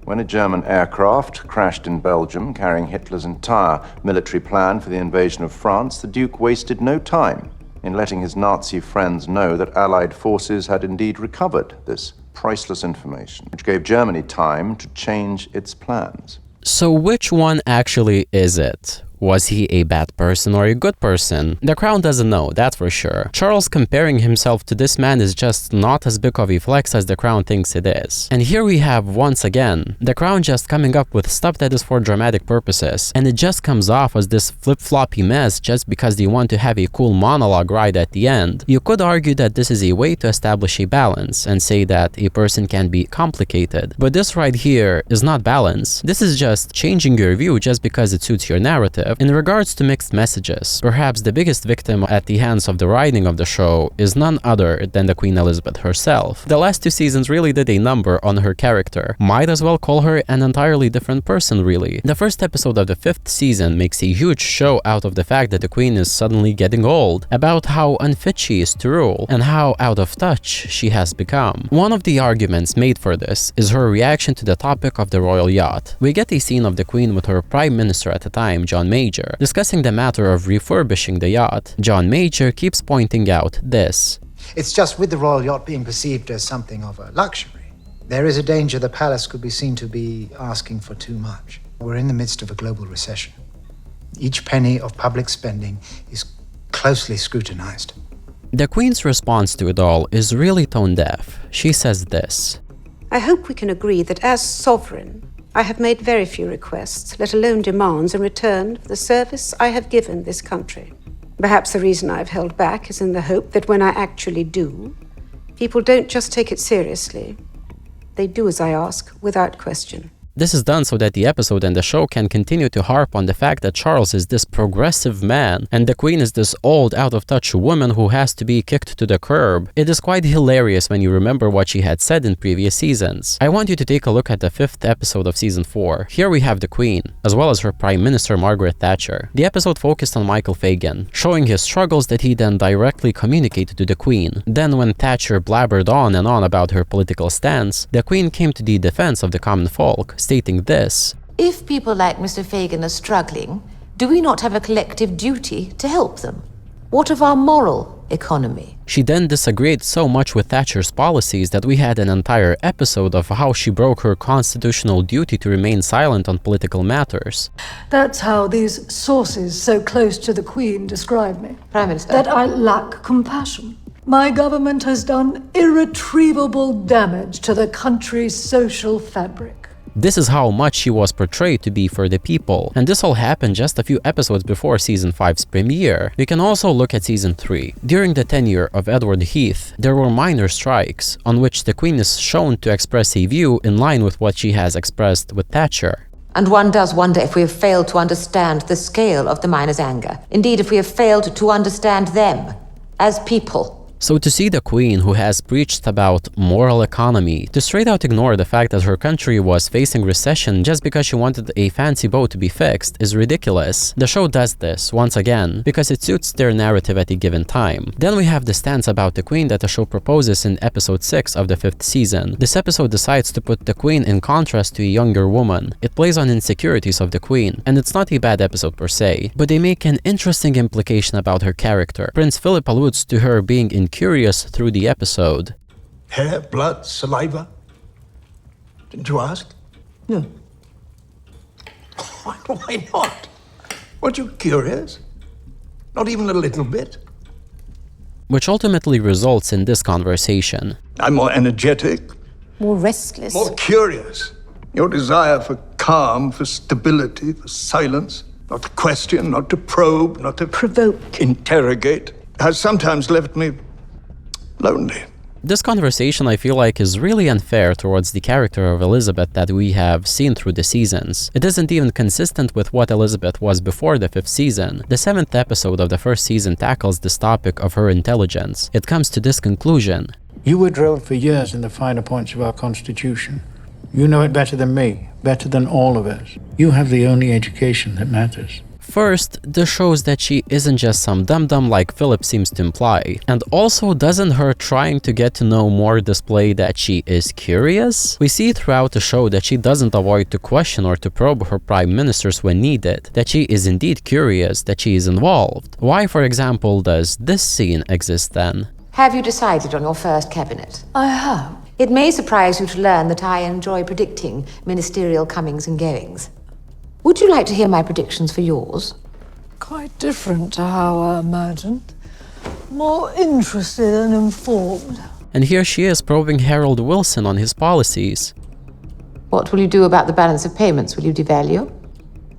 When a German aircraft crashed in Belgium carrying Hitler's entire military plan for the invasion of France, the Duke wasted no time in letting his Nazi friends know that Allied forces had indeed recovered this priceless information, which gave Germany time to change its plans. So which one actually is it? Was he a bad person or a good person? The Crown doesn't know, that's for sure. Charles comparing himself to this man is just not as big of a flex as the Crown thinks it is. And here we have, once again, the Crown just coming up with stuff that is for dramatic purposes, and it just comes off as this flip-floppy mess just because they want to have a cool monologue right at the end. You could argue that this is a way to establish a balance and say that a person can be complicated, but this right here is not balance. This is just changing your view just because it suits your narrative. In regards to mixed messages, perhaps the biggest victim at the hands of the writing of the show is none other than the Queen Elizabeth herself. The last 2 seasons really did a number on her character. Might as well call her an entirely different person, really. The first episode of the 5th season makes a huge show out of the fact that the Queen is suddenly getting old, about how unfit she is to rule, and how out of touch she has become. One of the arguments made for this is her reaction to the topic of the royal yacht. We get a scene of the Queen with her Prime Minister at the time, John Major, discussing the matter of refurbishing the yacht. John Major keeps pointing out this. It's just with the royal yacht being perceived as something of a luxury, there is a danger the palace could be seen to be asking for too much. We're in the midst of a global recession. Each penny of public spending is closely scrutinized. The Queen's response to it all is really tone deaf. She says this. I hope we can agree that as sovereign, I have made very few requests, let alone demands, in return for the service I have given this country. Perhaps the reason I've held back is in the hope that when I actually do, people don't just take it seriously. They do as I ask, without question. This is done so that the episode and the show can continue to harp on the fact that Charles is this progressive man and the Queen is this old, out-of-touch woman who has to be kicked to the curb. It is quite hilarious when you remember what she had said in previous seasons. I want you to take a look at the 5th episode of season 4. Here we have the Queen, as well as her Prime Minister Margaret Thatcher. The episode focused on Michael Fagan, showing his struggles that he then directly communicated to the Queen. Then when Thatcher blabbered on and on about her political stance, the Queen came to the defense of the common folk, stating this. If people like Mr. Fagan are struggling, do we not have a collective duty to help them? What of our moral economy? She then disagreed so much with Thatcher's policies that we had an entire episode of how she broke her constitutional duty to remain silent on political matters. That's how these sources so close to the Queen describe me. Prime Minister. That I lack compassion. My government has done irretrievable damage to the country's social fabric. This is how much she was portrayed to be for the people, and this all happened just a few episodes before season 5's premiere. We can also look at season 3. During the tenure of Edward Heath, there were minor strikes, on which the Queen is shown to express a view in line with what she has expressed with Thatcher. And one does wonder if we have failed to understand the scale of the miners' anger. Indeed, if we have failed to understand them as people. So to see the queen, who has preached about moral economy, to straight out ignore the fact that her country was facing recession just because she wanted a fancy boat to be fixed is ridiculous. The show does this, once again, because it suits their narrative at a given time. Then we have the stance about the queen that the show proposes in episode 6 of the 5th season. This episode decides to put the queen in contrast to a younger woman. It plays on insecurities of the queen, and it's not a bad episode per se, but they make an interesting implication about her character. Prince Philip alludes to her being incurious through the episode. Hair, blood, saliva? Didn't you ask? No. Why not? Weren't you curious? Not even a little bit? Which ultimately results in this conversation. I'm more energetic. More restless. More curious. Your desire for calm, for stability, for silence, not to question, not to probe, not to provoke, interrogate, has sometimes left me lonely. This conversation, I feel like, is really unfair towards the character of Elizabeth that we have seen through the seasons. It isn't even consistent with what Elizabeth was before the 5th season. The 7th episode of the 1st season tackles this topic of her intelligence. It comes to this conclusion. You were drilled for years in the finer points of our Constitution. You know it better than me, better than all of us. You have the only education that matters. First, this shows that she isn't just some dum-dum like Philip seems to imply. And also, doesn't her trying to get to know more display that she is curious? We see throughout the show that she doesn't avoid to question or to probe her prime ministers when needed, that she is indeed curious, that she is involved. Why, for example, does this scene exist then? Have you decided on your first cabinet? I have. It may surprise you to learn that I enjoy predicting ministerial comings and goings. Would you like to hear my predictions for yours? Quite different to how I imagined. More interested and informed. And here she is probing Harold Wilson on his policies. What will you do about the balance of payments? Will you devalue?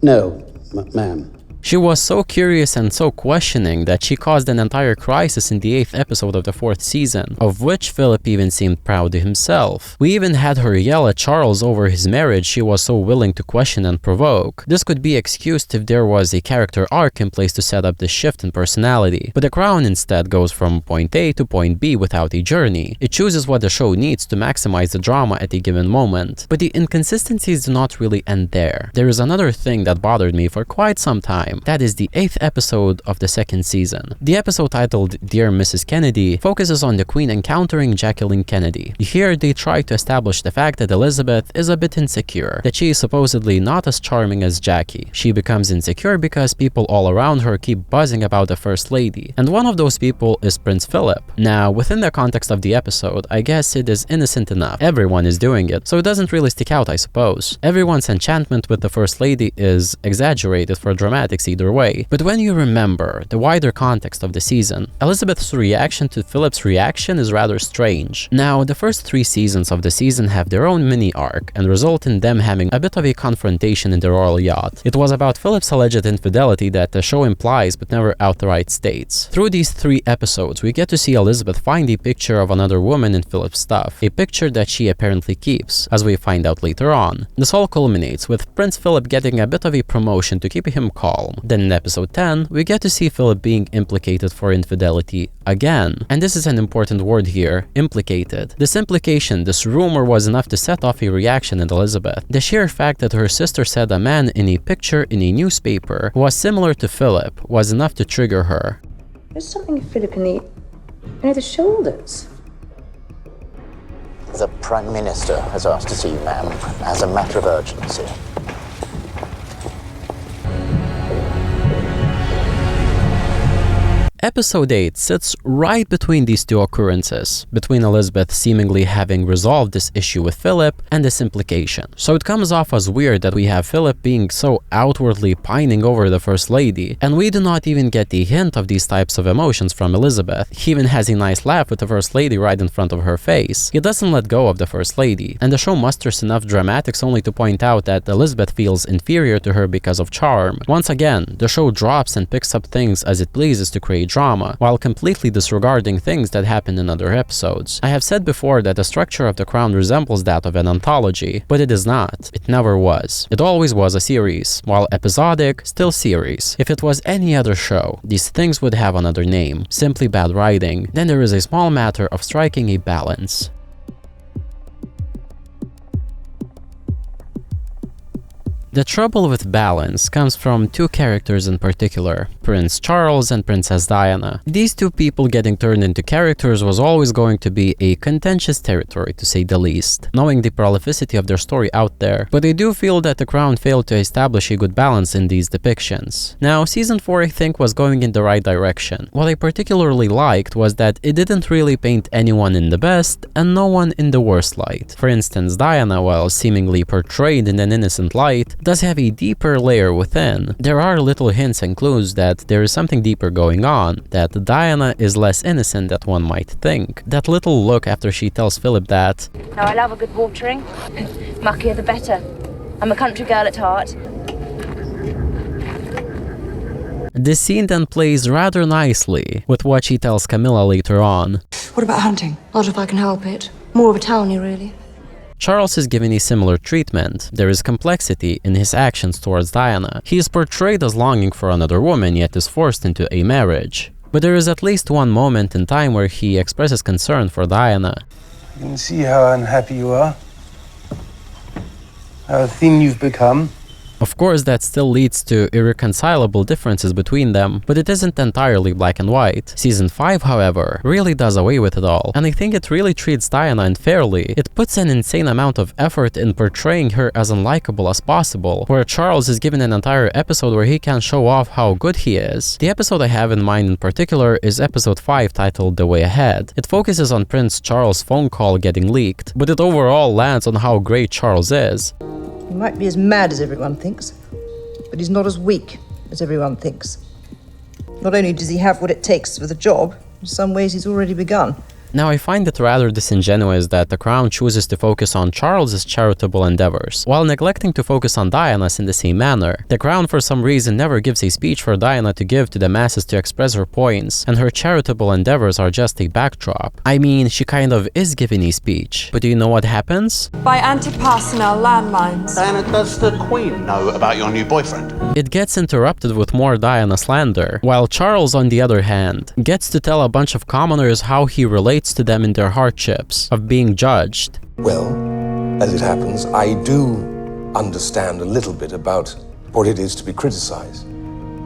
No, ma'am. She was so curious and so questioning that she caused an entire crisis in the 8th episode of the 4th season, of which Philip even seemed proud himself. We even had her yell at Charles over his marriage she was so willing to question and provoke. This could be excused if there was a character arc in place to set up this shift in personality, but the Crown instead goes from point A to point B without a journey. It chooses what the show needs to maximize the drama at a given moment, but the inconsistencies do not really end there. There is another thing that bothered me for quite some time. That is the 8th episode of the 2nd season. The episode titled Dear Mrs. Kennedy focuses on the Queen encountering Jacqueline Kennedy. Here they try to establish the fact that Elizabeth is a bit insecure, that she is supposedly not as charming as Jackie. She becomes insecure because people all around her keep buzzing about the First Lady, and one of those people is Prince Philip. Now, within the context of the episode, I guess it is innocent enough. Everyone is doing it, so it doesn't really stick out, I suppose. Everyone's enchantment with the First Lady is exaggerated for dramatics either way, but when you remember the wider context of the season, Elizabeth's reaction to Philip's reaction is rather strange. Now, the first 3 seasons of the season have their own mini arc and result in them having a bit of a confrontation in the royal yacht. It was about Philip's alleged infidelity that the show implies but never outright states. Through these 3 episodes, we get to see Elizabeth find a picture of another woman in Philip's stuff, a picture that she apparently keeps, as we find out later on. This all culminates with Prince Philip getting a bit of a promotion to keep him calm. Then in episode 10, we get to see Philip being implicated for infidelity again. And this is an important word here, implicated. This implication, this rumor was enough to set off a reaction in Elizabeth. The sheer fact that her sister said a man in a picture in a newspaper was similar to Philip was enough to trigger her. There's something in Philip in the shoulders. The Prime Minister has asked to see you, ma'am, as a matter of urgency. Episode 8 sits right between these 2 occurrences, between Elizabeth seemingly having resolved this issue with Philip and this implication. So it comes off as weird that we have Philip being so outwardly pining over the First Lady, and we do not even get a hint of these types of emotions from Elizabeth. He even has a nice laugh with the First Lady right in front of her face. He doesn't let go of the First Lady, and the show musters enough dramatics only to point out that Elizabeth feels inferior to her because of charm. Once again, the show drops and picks up things as it pleases to create drama, while completely disregarding things that happened in other episodes. I have said before that the structure of The Crown resembles that of an anthology, but it is not. It never was. It always was a series, while episodic, still series. If it was any other show, these things would have another name, simply bad writing. Then there is a small matter of striking a balance. The trouble with balance comes from two characters in particular, Prince Charles and Princess Diana. These two people getting turned into characters was always going to be a contentious territory, to say the least, knowing the prolificity of their story out there, but I do feel that The Crown failed to establish a good balance in these depictions. Now, Season 4 I think was going in the right direction. What I particularly liked was that it didn't really paint anyone in the best and no one in the worst light. For instance, Diana, while seemingly portrayed in an innocent light, does have a deeper layer within. There are little hints and clues that there is something deeper going on, that Diana is less innocent than one might think. That little look after she tells Philip that, "No, I love a good watering. Muckier the better. I'm a country girl at heart." this scene then plays rather nicely with what she tells Camilla later on. What about hunting? Not if I can help it. More of a townie, really. Charles is given a similar treatment. There is complexity in his actions towards Diana. He is portrayed as longing for another woman, yet is forced into a marriage. But there is at least one moment in time where he expresses concern for Diana. You can see how unhappy you are, how thin you've become. Of course, that still leads to irreconcilable differences between them, but it isn't entirely black and white. Season 5, however, really does away with it all, and I think it really treats Diana unfairly. It puts an insane amount of effort in portraying her as unlikable as possible, where Charles is given an entire episode where he can show off how good he is. The episode I have in mind in particular is episode 5, titled The Way Ahead. It focuses on Prince Charles' phone call getting leaked, but it overall lands on how great Charles is. He might be as mad as everyone thinks, but he's not as weak as everyone thinks. Not only does he have what it takes for the job, in some ways he's already begun. Now, I find it rather disingenuous that the Crown chooses to focus on Charles's charitable endeavors, while neglecting to focus on Diana's in the same manner. The Crown, for some reason, never gives a speech for Diana to give to the masses to express her points, and her charitable endeavors are just a backdrop. I mean, she kind of is giving a speech, but do you know what happens? By anti-personnel landmines. Diana, does the Queen know about your new boyfriend? It gets interrupted with more Diana slander, while Charles, on the other hand, gets to tell a bunch of commoners how he relates to them in their hardships of being judged. Well, as it happens, I do understand a little bit about what it is to be criticized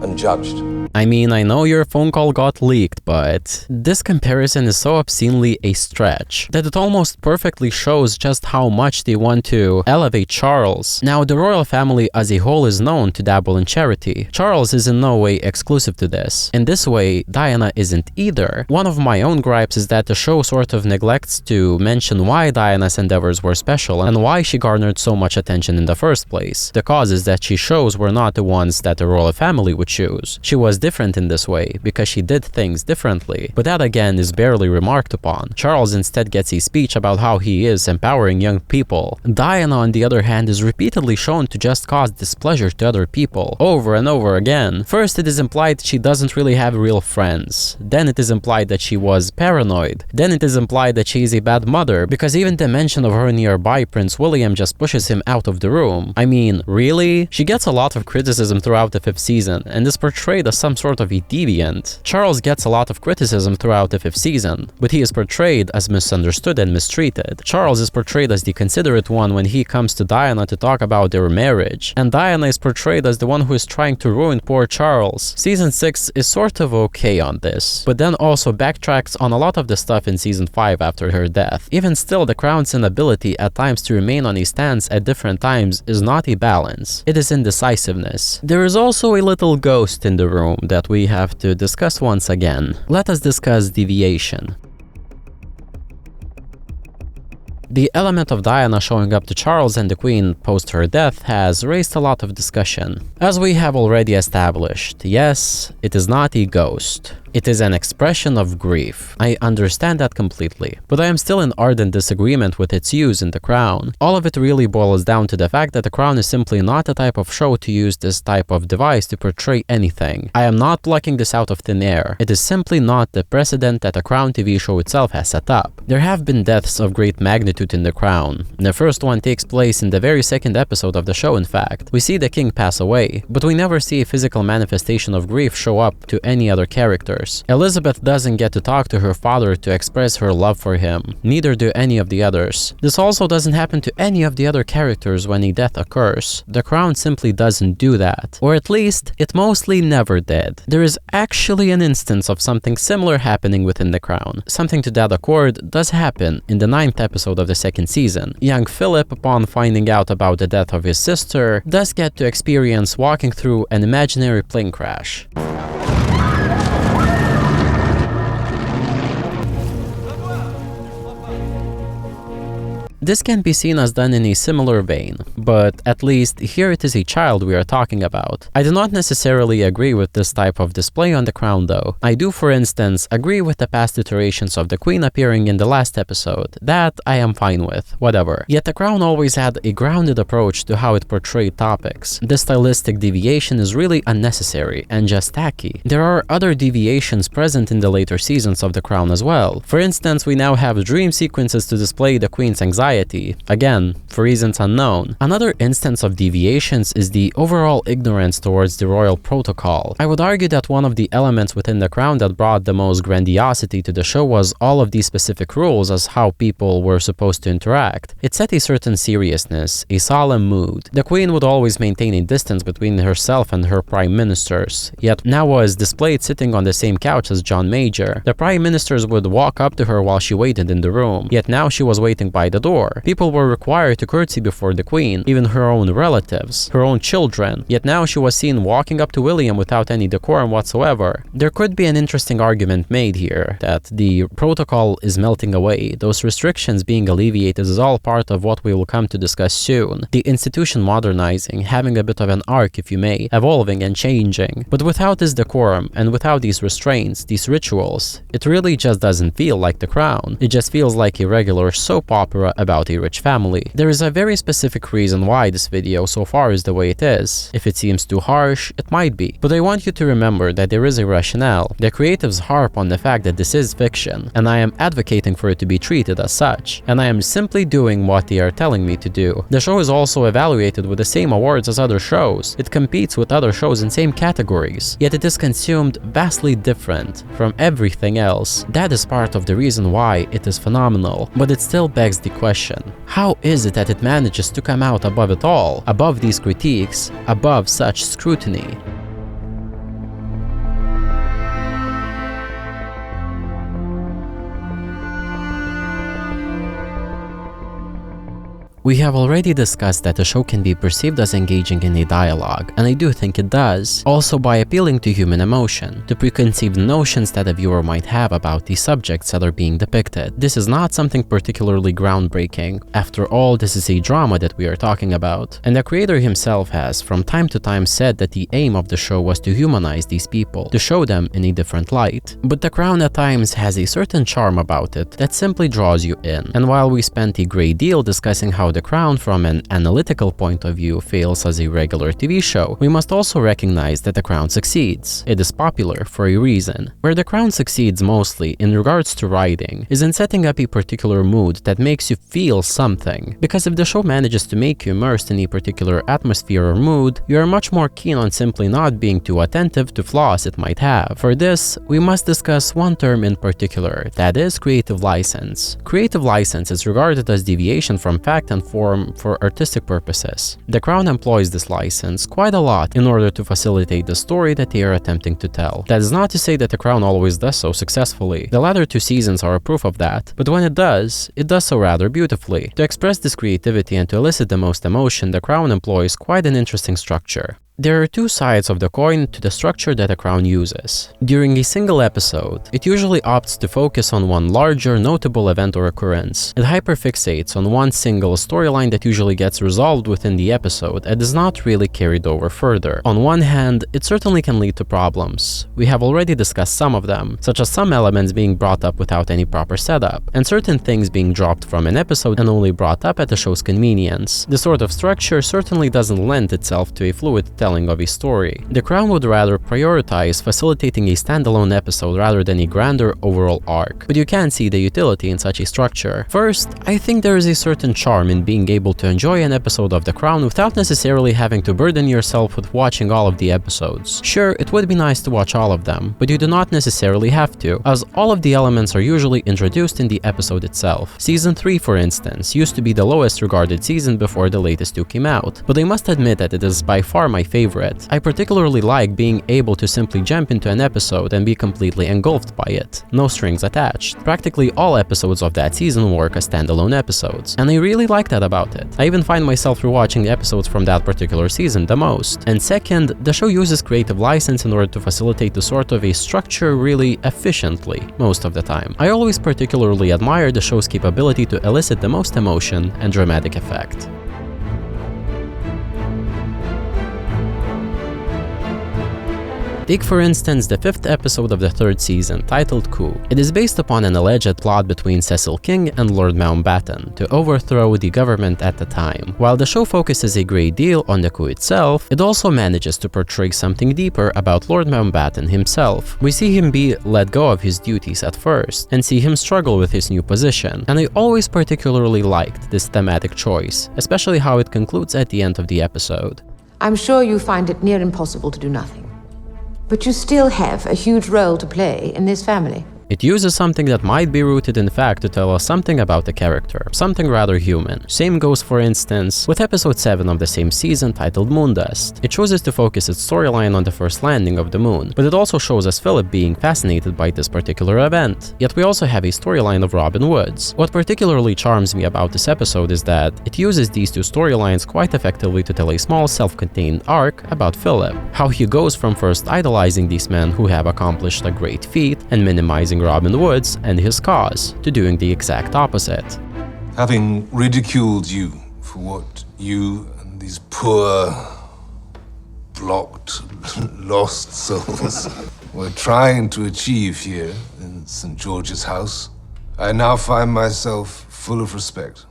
and judged. I mean, I know your phone call got leaked, but this comparison is so obscenely a stretch that it almost perfectly shows just how much they want to elevate Charles. Now, the royal family as a whole is known to dabble in charity. Charles is in no way exclusive to this. In this way, Diana isn't either. One of my own gripes is that the show sort of neglects to mention why Diana's endeavors were special and why she garnered so much attention in the first place. The causes that she shows were not the ones that the royal family would choose. She was different in this way because she did things differently, but that again is barely remarked upon. Charles instead gets a speech about how he is empowering young people. Diana, on the other hand, is repeatedly shown to just cause displeasure to other people, over and over again. First, it is implied she doesn't really have real friends. Then it is implied that she was paranoid. Then it is implied that she is a bad mother, because even the mention of her nearby Prince William just pushes him out of the room. I mean, really? She gets a lot of criticism throughout the 5th season, and is portrayed as some sort of a deviant. Charles gets a lot of criticism throughout the 5th season, but he is portrayed as misunderstood and mistreated. Charles is portrayed as the considerate one when he comes to Diana to talk about their marriage, and Diana is portrayed as the one who is trying to ruin poor Charles. Season 6 is sort of okay on this, but then also backtracks on a lot of the stuff in Season 5 after her death. Even still, the Crown's inability at times to remain on a stance at different times is not a balance. It is indecisiveness. There is also a little ghost in the room that we have to discuss once again. Let us discuss Deviation. The element of Diana showing up to Charles and the Queen post her death has raised a lot of discussion. As we have already established, yes, it is not a ghost. It is an expression of grief. I understand that completely, but I am still in ardent disagreement with its use in The Crown. All of it really boils down to the fact that The Crown is simply not the type of show to use this type of device to portray anything. I am not plucking this out of thin air. It is simply not the precedent that the Crown TV show itself has set up. There have been deaths of great magnitude in The Crown. The first one takes place in the very second episode of the show, in fact. We see the king pass away, but we never see a physical manifestation of grief show up to any other characters. Elizabeth doesn't get to talk to her father to express her love for him. Neither do any of the others. This also doesn't happen to any of the other characters when a death occurs. The Crown simply doesn't do that. Or at least, it mostly never did. There is actually an instance of something similar happening within The Crown. Something to that accord does happen in the 9th episode of the second season. Young Philip, upon finding out about the death of his sister, does get to experience walking through an imaginary plane crash. This can be seen as done in a similar vein, but at least here it is a child we are talking about. I do not necessarily agree with this type of display on The Crown though. I do, for instance, agree with the past iterations of the Queen appearing in the last episode. That I am fine with, whatever. Yet The Crown always had a grounded approach to how it portrayed topics. This stylistic deviation is really unnecessary and just tacky. There are other deviations present in the later seasons of The Crown as well. For instance, we now have dream sequences to display the Queen's anxiety. Again, for reasons unknown. Another instance of deviations is the overall ignorance towards the royal protocol. I would argue that one of the elements within The Crown that brought the most grandiosity to the show was all of these specific rules as how people were supposed to interact. It set a certain seriousness, a solemn mood. The Queen would always maintain a distance between herself and her prime ministers, yet now was displayed sitting on the same couch as John Major. The prime ministers would walk up to her while she waited in the room, yet now she was waiting by the door. People were required to curtsy before the Queen, even her own relatives, her own children, yet now she was seen walking up to William without any decorum whatsoever. There could be an interesting argument made here that the protocol is melting away, those restrictions being alleviated is all part of what we will come to discuss soon. The institution modernizing, having a bit of an arc if you may, evolving and changing. But without this decorum and without these restraints, these rituals, it really just doesn't feel like The Crown. It just feels like a regular soap opera about a rich family. There is a very specific reason why this video so far is the way it is. If it seems too harsh, it might be. But I want you to remember that there is a rationale. The creatives harp on the fact that this is fiction, and I am advocating for it to be treated as such, and I am simply doing what they are telling me to do. The show is also evaluated with the same awards as other shows. It competes with other shows in same categories, yet it is consumed vastly different from everything else. That is part of the reason why it is phenomenal, but it still begs the question: how is it that it manages to come out above it all, above these critiques, above such scrutiny? We have already discussed that the show can be perceived as engaging in a dialogue, and I do think it does, also by appealing to human emotion, to preconceived notions that a viewer might have about the subjects that are being depicted. This is not something particularly groundbreaking. After all, this is a drama that we are talking about, and the creator himself has from time to time said that the aim of the show was to humanize these people, to show them in a different light. But The Crown at times has a certain charm about it that simply draws you in, and while we spent a great deal discussing how The Crown from an analytical point of view fails as a regular TV show, we must also recognize that The Crown succeeds. It is popular for a reason. Where The Crown succeeds mostly in regards to writing is in setting up a particular mood that makes you feel something. Because if the show manages to make you immersed in a particular atmosphere or mood, you are much more keen on simply not being too attentive to flaws it might have. For this, we must discuss one term in particular, that is creative license. Creative license is regarded as deviation from fact and form for artistic purposes. The Crown employs this license quite a lot in order to facilitate the story that they are attempting to tell. That is not to say that The Crown always does so successfully. The latter two seasons are a proof of that, but when it does so rather beautifully. To express this creativity and to elicit the most emotion, The Crown employs quite an interesting structure. There are two sides of the coin to the structure that a crown uses. During a single episode, it usually opts to focus on one larger, notable event or occurrence. It hyperfixates on one single storyline that usually gets resolved within the episode and is not really carried over further. On one hand, it certainly can lead to problems. We have already discussed some of them, such as some elements being brought up without any proper setup, and certain things being dropped from an episode and only brought up at the show's convenience. This sort of structure certainly doesn't lend itself to a fluid telling of a story. The Crown would rather prioritize facilitating a standalone episode rather than a grander overall arc, but you can see the utility in such a structure. First, I think there is a certain charm in being able to enjoy an episode of The Crown without necessarily having to burden yourself with watching all of the episodes. Sure, it would be nice to watch all of them, but you do not necessarily have to, as all of the elements are usually introduced in the episode itself. Season 3, for instance, used to be the lowest regarded season before the latest two came out, but I must admit that it is by far my favorite. I particularly like being able to simply jump into an episode and be completely engulfed by it, no strings attached. Practically all episodes of that season work as standalone episodes, and I really like that about it. I even find myself rewatching the episodes from that particular season the most. And second, the show uses creative license in order to facilitate the sort of a structure really efficiently most of the time. I always particularly admire the show's capability to elicit the most emotion and dramatic effect. Take for instance the 5th episode of the 3rd season, titled Coup. It is based upon an alleged plot between Cecil King and Lord Mountbatten to overthrow the government at the time. While the show focuses a great deal on the coup itself, it also manages to portray something deeper about Lord Mountbatten himself. We see him be let go of his duties at first, and see him struggle with his new position, and I always particularly liked this thematic choice, especially how it concludes at the end of the episode. I'm sure you find it near impossible to do nothing. But you still have a huge role to play in this family. It uses something that might be rooted in fact to tell us something about the character, something rather human. Same goes, for instance, with episode 7 of the same season titled Moondust. It chooses to focus its storyline on the first landing of the moon, but it also shows us Philip being fascinated by this particular event. Yet we also have a storyline of Robin Woods. What particularly charms me about this episode is that it uses these two storylines quite effectively to tell a small self-contained arc about Philip, how he goes from first idolizing these men who have accomplished a great feat and minimizing Robin Woods and his cause, to doing the exact opposite. Having ridiculed you for what you and these poor, blocked, lost souls were trying to achieve here in St. George's House, I now find myself full of respect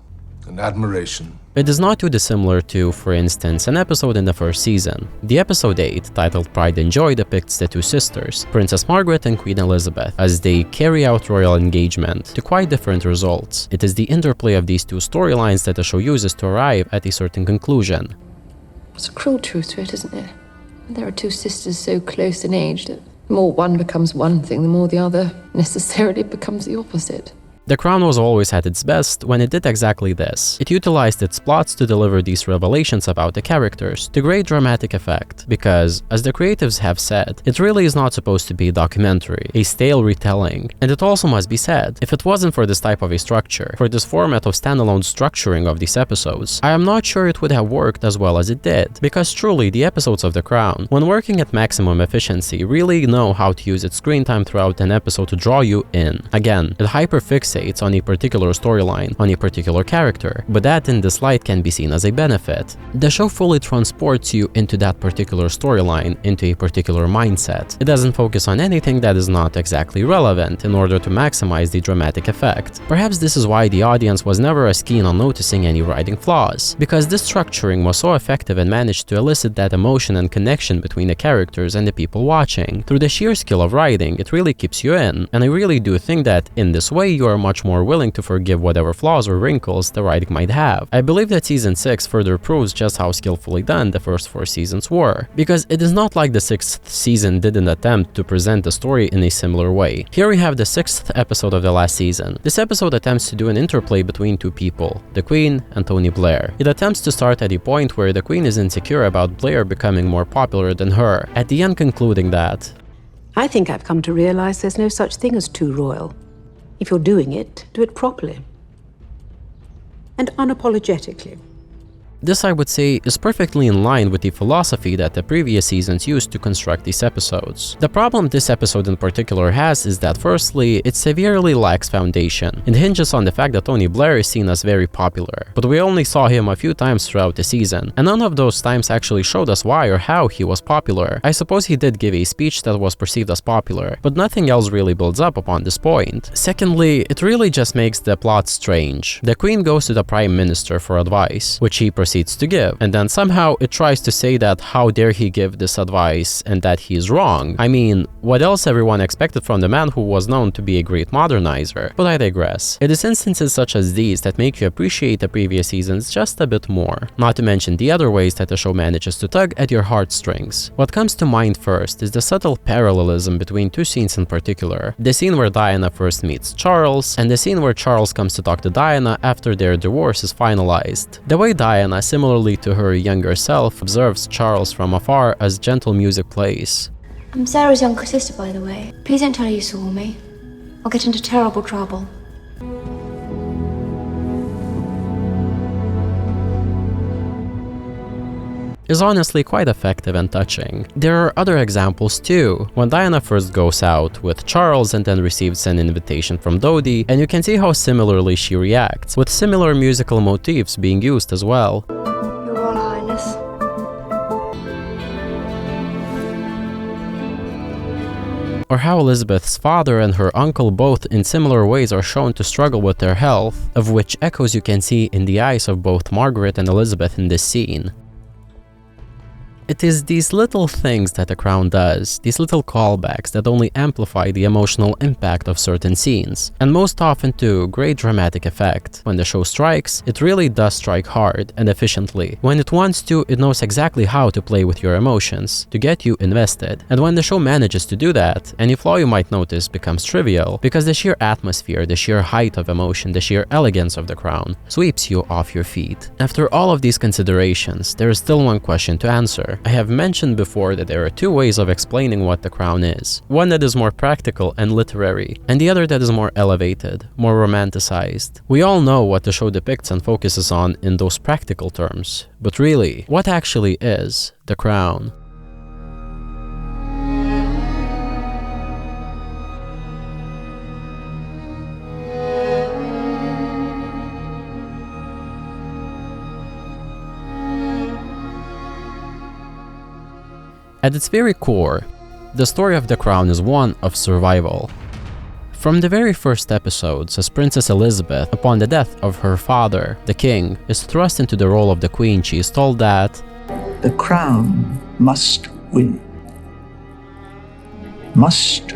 and admiration. It is not too dissimilar to, for instance, an episode in the 1st season. The episode 8, titled Pride and Joy, depicts the two sisters, Princess Margaret and Queen Elizabeth, as they carry out royal engagement to quite different results. It is the interplay of these two storylines that the show uses to arrive at a certain conclusion. It's a cruel truth to it, isn't it? There are two sisters so close in age that the more one becomes one thing, the more the other necessarily becomes the opposite. The Crown was always at its best when it did exactly this. It utilized its plots to deliver these revelations about the characters to great dramatic effect, because, as the creatives have said, it really is not supposed to be a documentary, a stale retelling. And it also must be said, if it wasn't for this type of a structure, for this format of standalone structuring of these episodes, I am not sure it would have worked as well as it did, because truly the episodes of The Crown, when working at maximum efficiency, really know how to use its screen time throughout an episode to draw you in. Again, it hyperfixates on a particular storyline, on a particular character, but that in this light can be seen as a benefit. The show fully transports you into that particular storyline, into a particular mindset. It doesn't focus on anything that is not exactly relevant in order to maximize the dramatic effect. Perhaps this is why the audience was never as keen on noticing any writing flaws, because this structuring was so effective and managed to elicit that emotion and connection between the characters and the people watching. Through the sheer skill of writing, it really keeps you in, and I really do think that in this way you are much more willing to forgive whatever flaws or wrinkles the writing might have. I believe that season 6 further proves just how skillfully done the first 4 seasons were, because it is not like the 6th season didn't attempt to present the story in a similar way. Here we have the 6th episode of the last season. This episode attempts to do an interplay between two people, the Queen and Tony Blair. It attempts to start at a point where the Queen is insecure about Blair becoming more popular than her, at the end concluding that, I think I've come to realize there's no such thing as too royal. If you're doing it, do it properly and unapologetically. This, I would say, is perfectly in line with the philosophy that the previous seasons used to construct these episodes. The problem this episode in particular has is that firstly, it severely lacks foundation. It hinges on the fact that Tony Blair is seen as very popular, but we only saw him a few times throughout the season, and none of those times actually showed us why or how he was popular. I suppose he did give a speech that was perceived as popular, but nothing else really builds up upon this point. Secondly, it really just makes the plot strange. The Queen goes to the Prime Minister for advice, which he proceeds to give, and then somehow it tries to say that how dare he give this advice and that he is wrong. I mean, what else everyone expected from the man who was known to be a great modernizer? But I digress. It is instances such as these that make you appreciate the previous seasons just a bit more, not to mention the other ways that the show manages to tug at your heartstrings. What comes to mind first is the subtle parallelism between two scenes in particular. The scene where Diana first meets Charles, and the scene where Charles comes to talk to Diana after their divorce is finalized. The way Diana, similarly to her younger self, observes Charles from afar as gentle music plays. I'm Sarah's younger sister, by the way. Please don't tell her you saw me. I'll get into terrible trouble. Is honestly quite effective and touching. There are other examples too. When Diana first goes out with Charles and then receives an invitation from Dodie, and you can see how similarly she reacts, with similar musical motifs being used as well. Your Royal Highness. Or how Elizabeth's father and her uncle both in similar ways are shown to struggle with their health, of which echoes you can see in the eyes of both Margaret and Elizabeth in this scene. It is these little things that The Crown does, these little callbacks that only amplify the emotional impact of certain scenes, and most often to great dramatic effect. When the show strikes, it really does strike hard and efficiently. When it wants to, it knows exactly how to play with your emotions, to get you invested. And when the show manages to do that, any flaw you might notice becomes trivial, because the sheer atmosphere, the sheer height of emotion, the sheer elegance of The Crown sweeps you off your feet. After all of these considerations, there is still one question to answer. I have mentioned before that there are two ways of explaining what The Crown is. One that is more practical and literary, and the other that is more elevated, more romanticized. We all know what the show depicts and focuses on in those practical terms, but really, what actually is The Crown? At its very core, the story of The Crown is one of survival. From the very first episodes, as Princess Elizabeth, upon the death of her father, the king, is thrust into the role of the queen, she is told that the crown must win. Must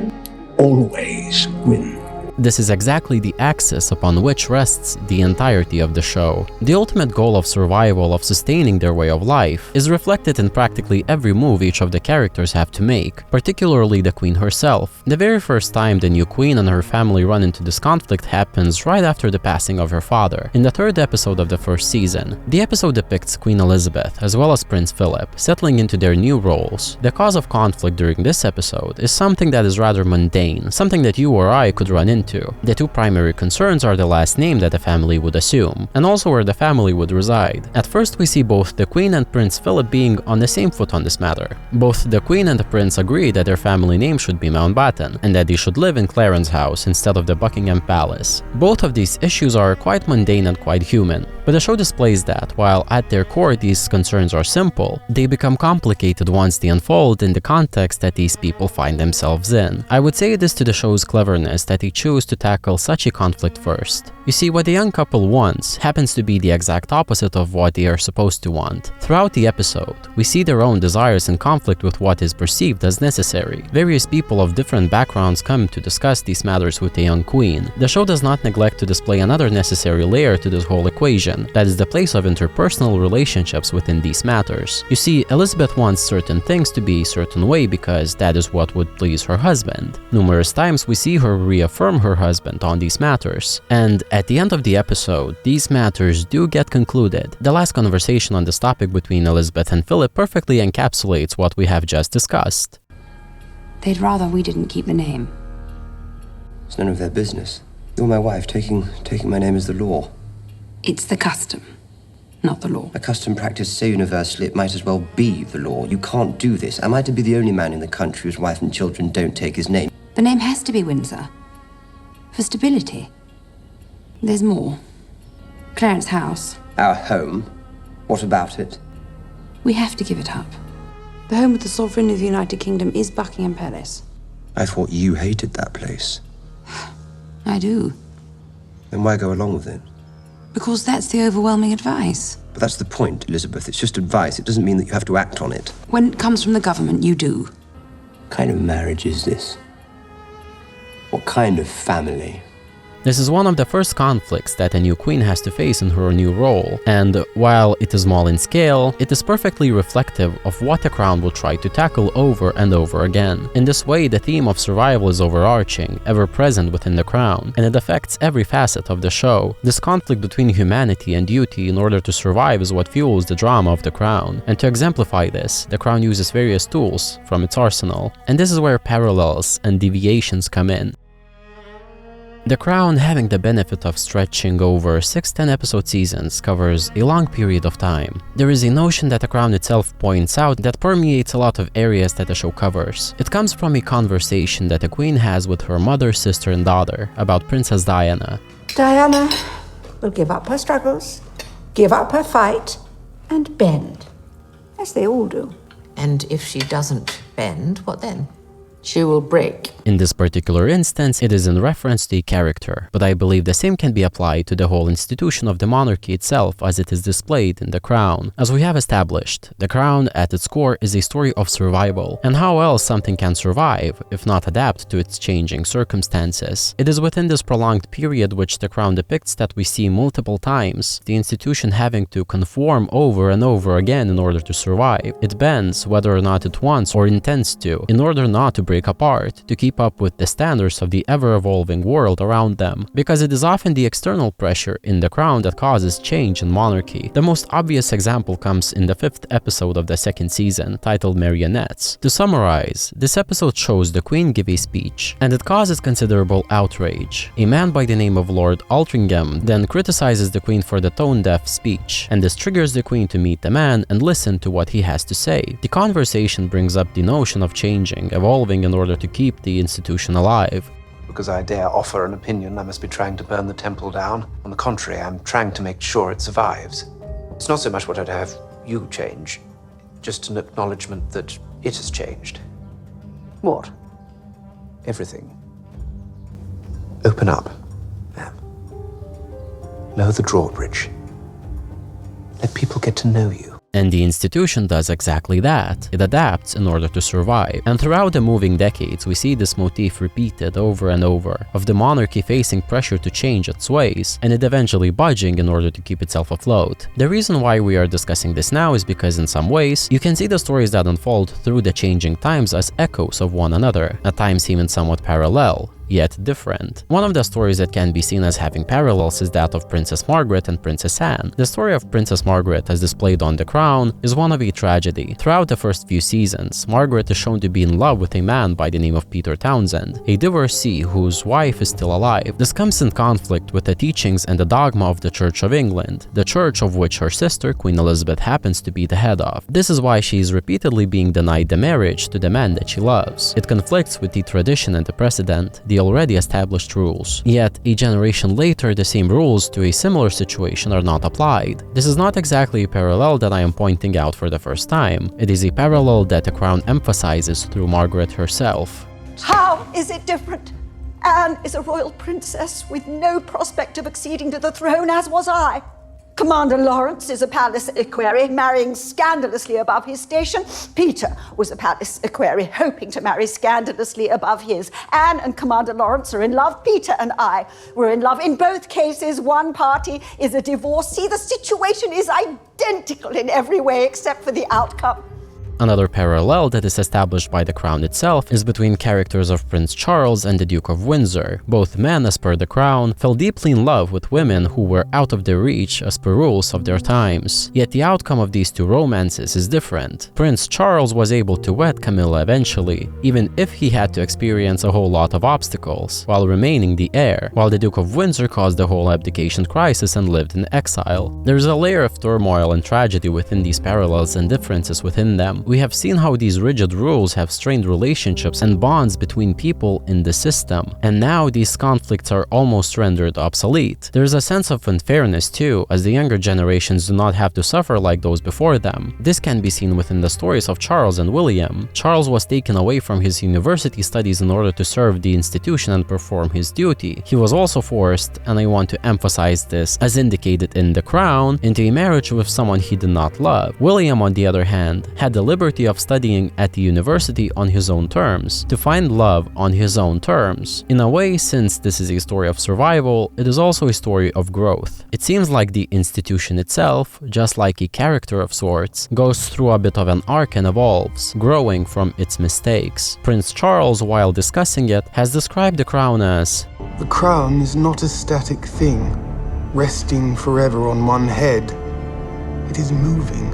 always win. This is exactly the axis upon which rests the entirety of the show. The ultimate goal of survival, of sustaining their way of life, is reflected in practically every move each of the characters have to make, particularly the queen herself. The very first time the new queen and her family run into this conflict happens right after the passing of her father, in the third episode of the first season. The episode depicts Queen Elizabeth, as well as Prince Philip, settling into their new roles. The cause of conflict during this episode is something that is rather mundane, something that you or I could run into. The two primary concerns are the last name that the family would assume, and also where the family would reside. At first we see both the Queen and Prince Philip being on the same foot on this matter. Both the Queen and the Prince agree that their family name should be Mountbatten, and that they should live in Clarence House instead of the Buckingham Palace. Both of these issues are quite mundane and quite human, but the show displays that, while at their core these concerns are simple, they become complicated once they unfold in the context that these people find themselves in. I would say it is to the show's cleverness that they choose to tackle such a conflict first. You see, what the young couple wants happens to be the exact opposite of what they are supposed to want. Throughout the episode, we see their own desires in conflict with what is perceived as necessary. Various people of different backgrounds come to discuss these matters with the young queen. The show does not neglect to display another necessary layer to this whole equation, that is the place of interpersonal relationships within these matters. You see, Elizabeth wants certain things to be a certain way because that is what would please her husband. Numerous times we see her reaffirm her husband on these matters, and at the end of the episode, these matters do get concluded. The last conversation on this topic between Elizabeth and Philip perfectly encapsulates what we have just discussed. They'd rather we didn't keep the name. It's none of their business. You're my wife. Taking my name is the law. It's the custom. not the law. A custom practiced so universally it might as well be the law. You can't do this. Am I to be the only man in the country whose wife and children don't take his name? The name has to be Windsor. For stability. There's more. Clarence House. Our home? What about it? We have to give it up. The home of the Sovereign of the United Kingdom is Buckingham Palace. I thought you hated that place. I do. Then why go along with it? Because that's the overwhelming advice. But that's the point, Elizabeth. It's just advice. It doesn't mean that you have to act on it. When it comes from the government, you do. What kind of marriage is this? What kind of family? This is one of the first conflicts that a new queen has to face in her new role, and while it is small in scale, it is perfectly reflective of what the crown will try to tackle over and over again. In this way, the theme of survival is overarching, ever present within the crown, and it affects every facet of the show. This conflict between humanity and duty in order to survive is what fuels the drama of the crown, and to exemplify this, the crown uses various tools from its arsenal, and this is where parallels and deviations come in. The Crown, having the benefit of stretching over 6 10-episode seasons, covers a long period of time. There is a notion that The Crown itself points out that permeates a lot of areas that the show covers. It comes from a conversation that the Queen has with her mother, sister, and daughter about Princess Diana. Diana will give up her struggles, give up her fight, and bend, as they all do. And if she doesn't bend, what then? She will break. In this particular instance, it is in reference to a character, but I believe the same can be applied to the whole institution of the monarchy itself as it is displayed in The Crown. As we have established, The Crown at its core is a story of survival, and how else something can survive if not adapt to its changing circumstances. It is within this prolonged period which The Crown depicts that we see multiple times the institution having to conform over and over again in order to survive. It bends whether or not it wants or intends to, in order not to break apart, to keep up with the standards of the ever-evolving world around them, because it is often the external pressure in The Crown that causes change in monarchy. The most obvious example comes in the 5th episode of the 2nd season, titled Marionettes. To summarize, this episode shows the Queen give a speech, and it causes considerable outrage. A man by the name of Lord Altrincham then criticizes the Queen for the tone-deaf speech, and this triggers the Queen to meet the man and listen to what he has to say. The conversation brings up the notion of changing, evolving in order to keep the institution alive. Because I dare offer an opinion, I must be trying to burn the temple down. On the contrary, I'm trying to make sure it survives. It's not so much what I'd have you change, just an acknowledgement that it has changed. What? Everything. Open up, ma'am. Lower the drawbridge. Let people get to know you. And the institution does exactly that. It adapts in order to survive. And throughout the moving decades, we see this motif repeated over and over, of the monarchy facing pressure to change its ways, and it eventually budging in order to keep itself afloat. The reason why we are discussing this now is because in some ways, you can see the stories that unfold through the changing times as echoes of one another, at times even somewhat parallel, yet different. One of the stories that can be seen as having parallels is that of Princess Margaret and Princess Anne. The story of Princess Margaret, as displayed on The Crown, is one of a tragedy. Throughout the first few seasons, Margaret is shown to be in love with a man by the name of Peter Townsend, a divorcee whose wife is still alive. This comes in conflict with the teachings and the dogma of the Church of England, the church of which her sister, Queen Elizabeth, happens to be the head of. This is why she is repeatedly being denied the marriage to the man that she loves. It conflicts with the tradition and the precedent, the already established rules. Yet, a generation later, the same rules to a similar situation are not applied. This is not exactly a parallel that I am pointing out for the first time. It is a parallel that the Crown emphasizes through Margaret herself. How is it different? Anne is a royal princess with no prospect of acceding to the throne, as was I. Commander Lawrence is a palace equerry, marrying scandalously above his station. Peter was a palace equerry, hoping to marry scandalously above his. Anne and Commander Lawrence are in love. Peter and I were in love. In both cases, one party is a divorcee. The situation is identical in every way except for the outcome. Another parallel that is established by The Crown itself is between characters of Prince Charles and the Duke of Windsor. Both men, as per The Crown, fell deeply in love with women who were out of their reach as per rules of their times. Yet the outcome of these two romances is different. Prince Charles was able to wed Camilla eventually, even if he had to experience a whole lot of obstacles, while remaining the heir, while the Duke of Windsor caused the whole abdication crisis and lived in exile. There's a layer of turmoil and tragedy within these parallels and differences within them. We have seen how these rigid rules have strained relationships and bonds between people in the system, and now these conflicts are almost rendered obsolete. There's a sense of unfairness too, as the younger generations do not have to suffer like those before them. This can be seen within the stories of Charles and William. Charles was taken away from his university studies in order to serve the institution and perform his duty. He was also forced, and I want to emphasize this, as indicated in The Crown, into a marriage with someone he did not love. William, on the other hand, had the liberty of studying at the university on his own terms, to find love on his own terms. In a way, since this is a story of survival, it is also a story of growth. It seems like the institution itself, just like a character of sorts, goes through a bit of an arc and evolves, growing from its mistakes. Prince Charles, while discussing it, has described The Crown as, "The crown is not a static thing, resting forever on one head. It is moving,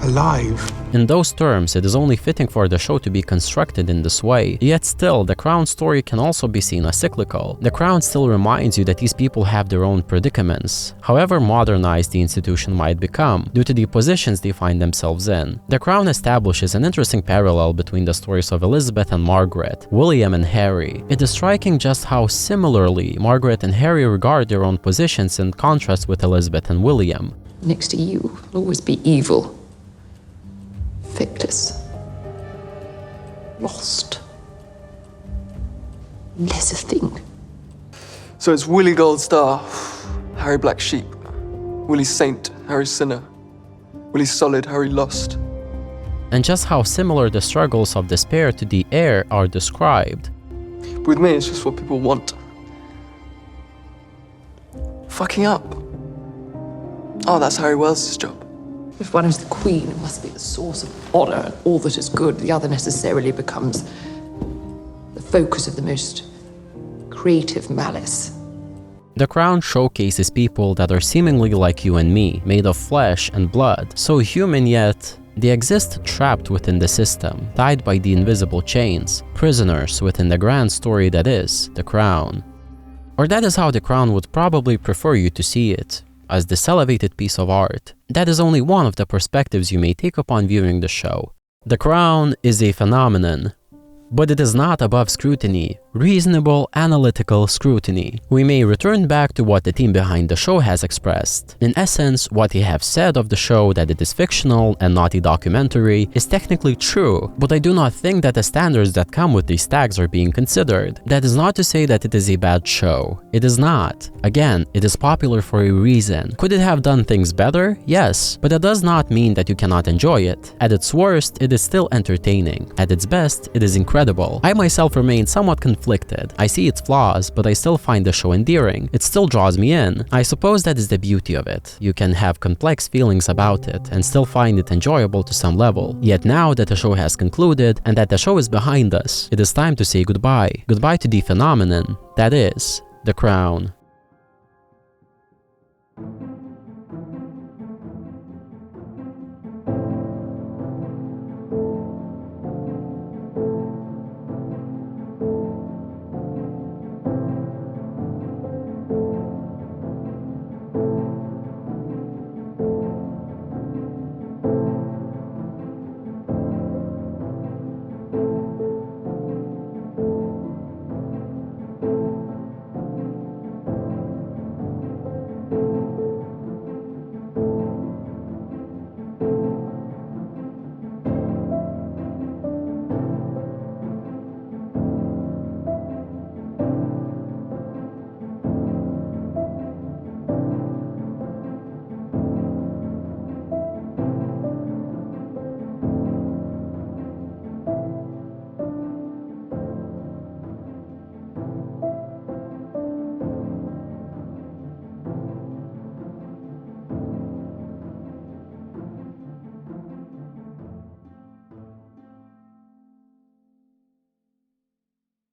alive." In those terms, it is only fitting for the show to be constructed in this way. Yet still, The Crown story can also be seen as cyclical. The Crown still reminds you that these people have their own predicaments, however modernized the institution might become, due to the positions they find themselves in. The Crown establishes an interesting parallel between the stories of Elizabeth and Margaret, William and Harry. It is striking just how similarly Margaret and Harry regard their own positions in contrast with Elizabeth and William. Next to you will always be evil. Victus. Lost. Less a thing. So it's Willie Gold Star, Harry Black Sheep, Willie Saint, Harry Sinner, Willie Solid, Harry Lost. And just how similar the struggles of despair to the heir are described. With me, it's just what people want. Fucking up. Oh, that's Harry Wells' job. If one is the queen, it must be the source of honor and all that is good. The other necessarily becomes the focus of the most creative malice. The Crown showcases people that are seemingly like you and me, made of flesh and blood, so human yet they exist trapped within the system, tied by the invisible chains, prisoners within the grand story that is The Crown. Or that is how The Crown would probably prefer you to see it, as this elevated piece of art. That is only one of the perspectives you may take upon viewing the show. The Crown is a phenomenon, but it is not above scrutiny, reasonable analytical scrutiny. We may return back to what the team behind the show has expressed. In essence, what they have said of the show, that it is fictional and not a documentary, is technically true, but I do not think that the standards that come with these tags are being considered. That is not to say that it is a bad show. It is not. Again, it is popular for a reason. Could it have done things better? Yes, but that does not mean that you cannot enjoy it. At its worst, it is still entertaining. At its best, it is incredible. I myself remain somewhat conflicted. I see its flaws, but I still find the show endearing. It still draws me in. I suppose that is the beauty of it. You can have complex feelings about it and still find it enjoyable to some level. Yet now that the show has concluded and that the show is behind us, it is time to say goodbye. Goodbye to the phenomenon that is The Crown.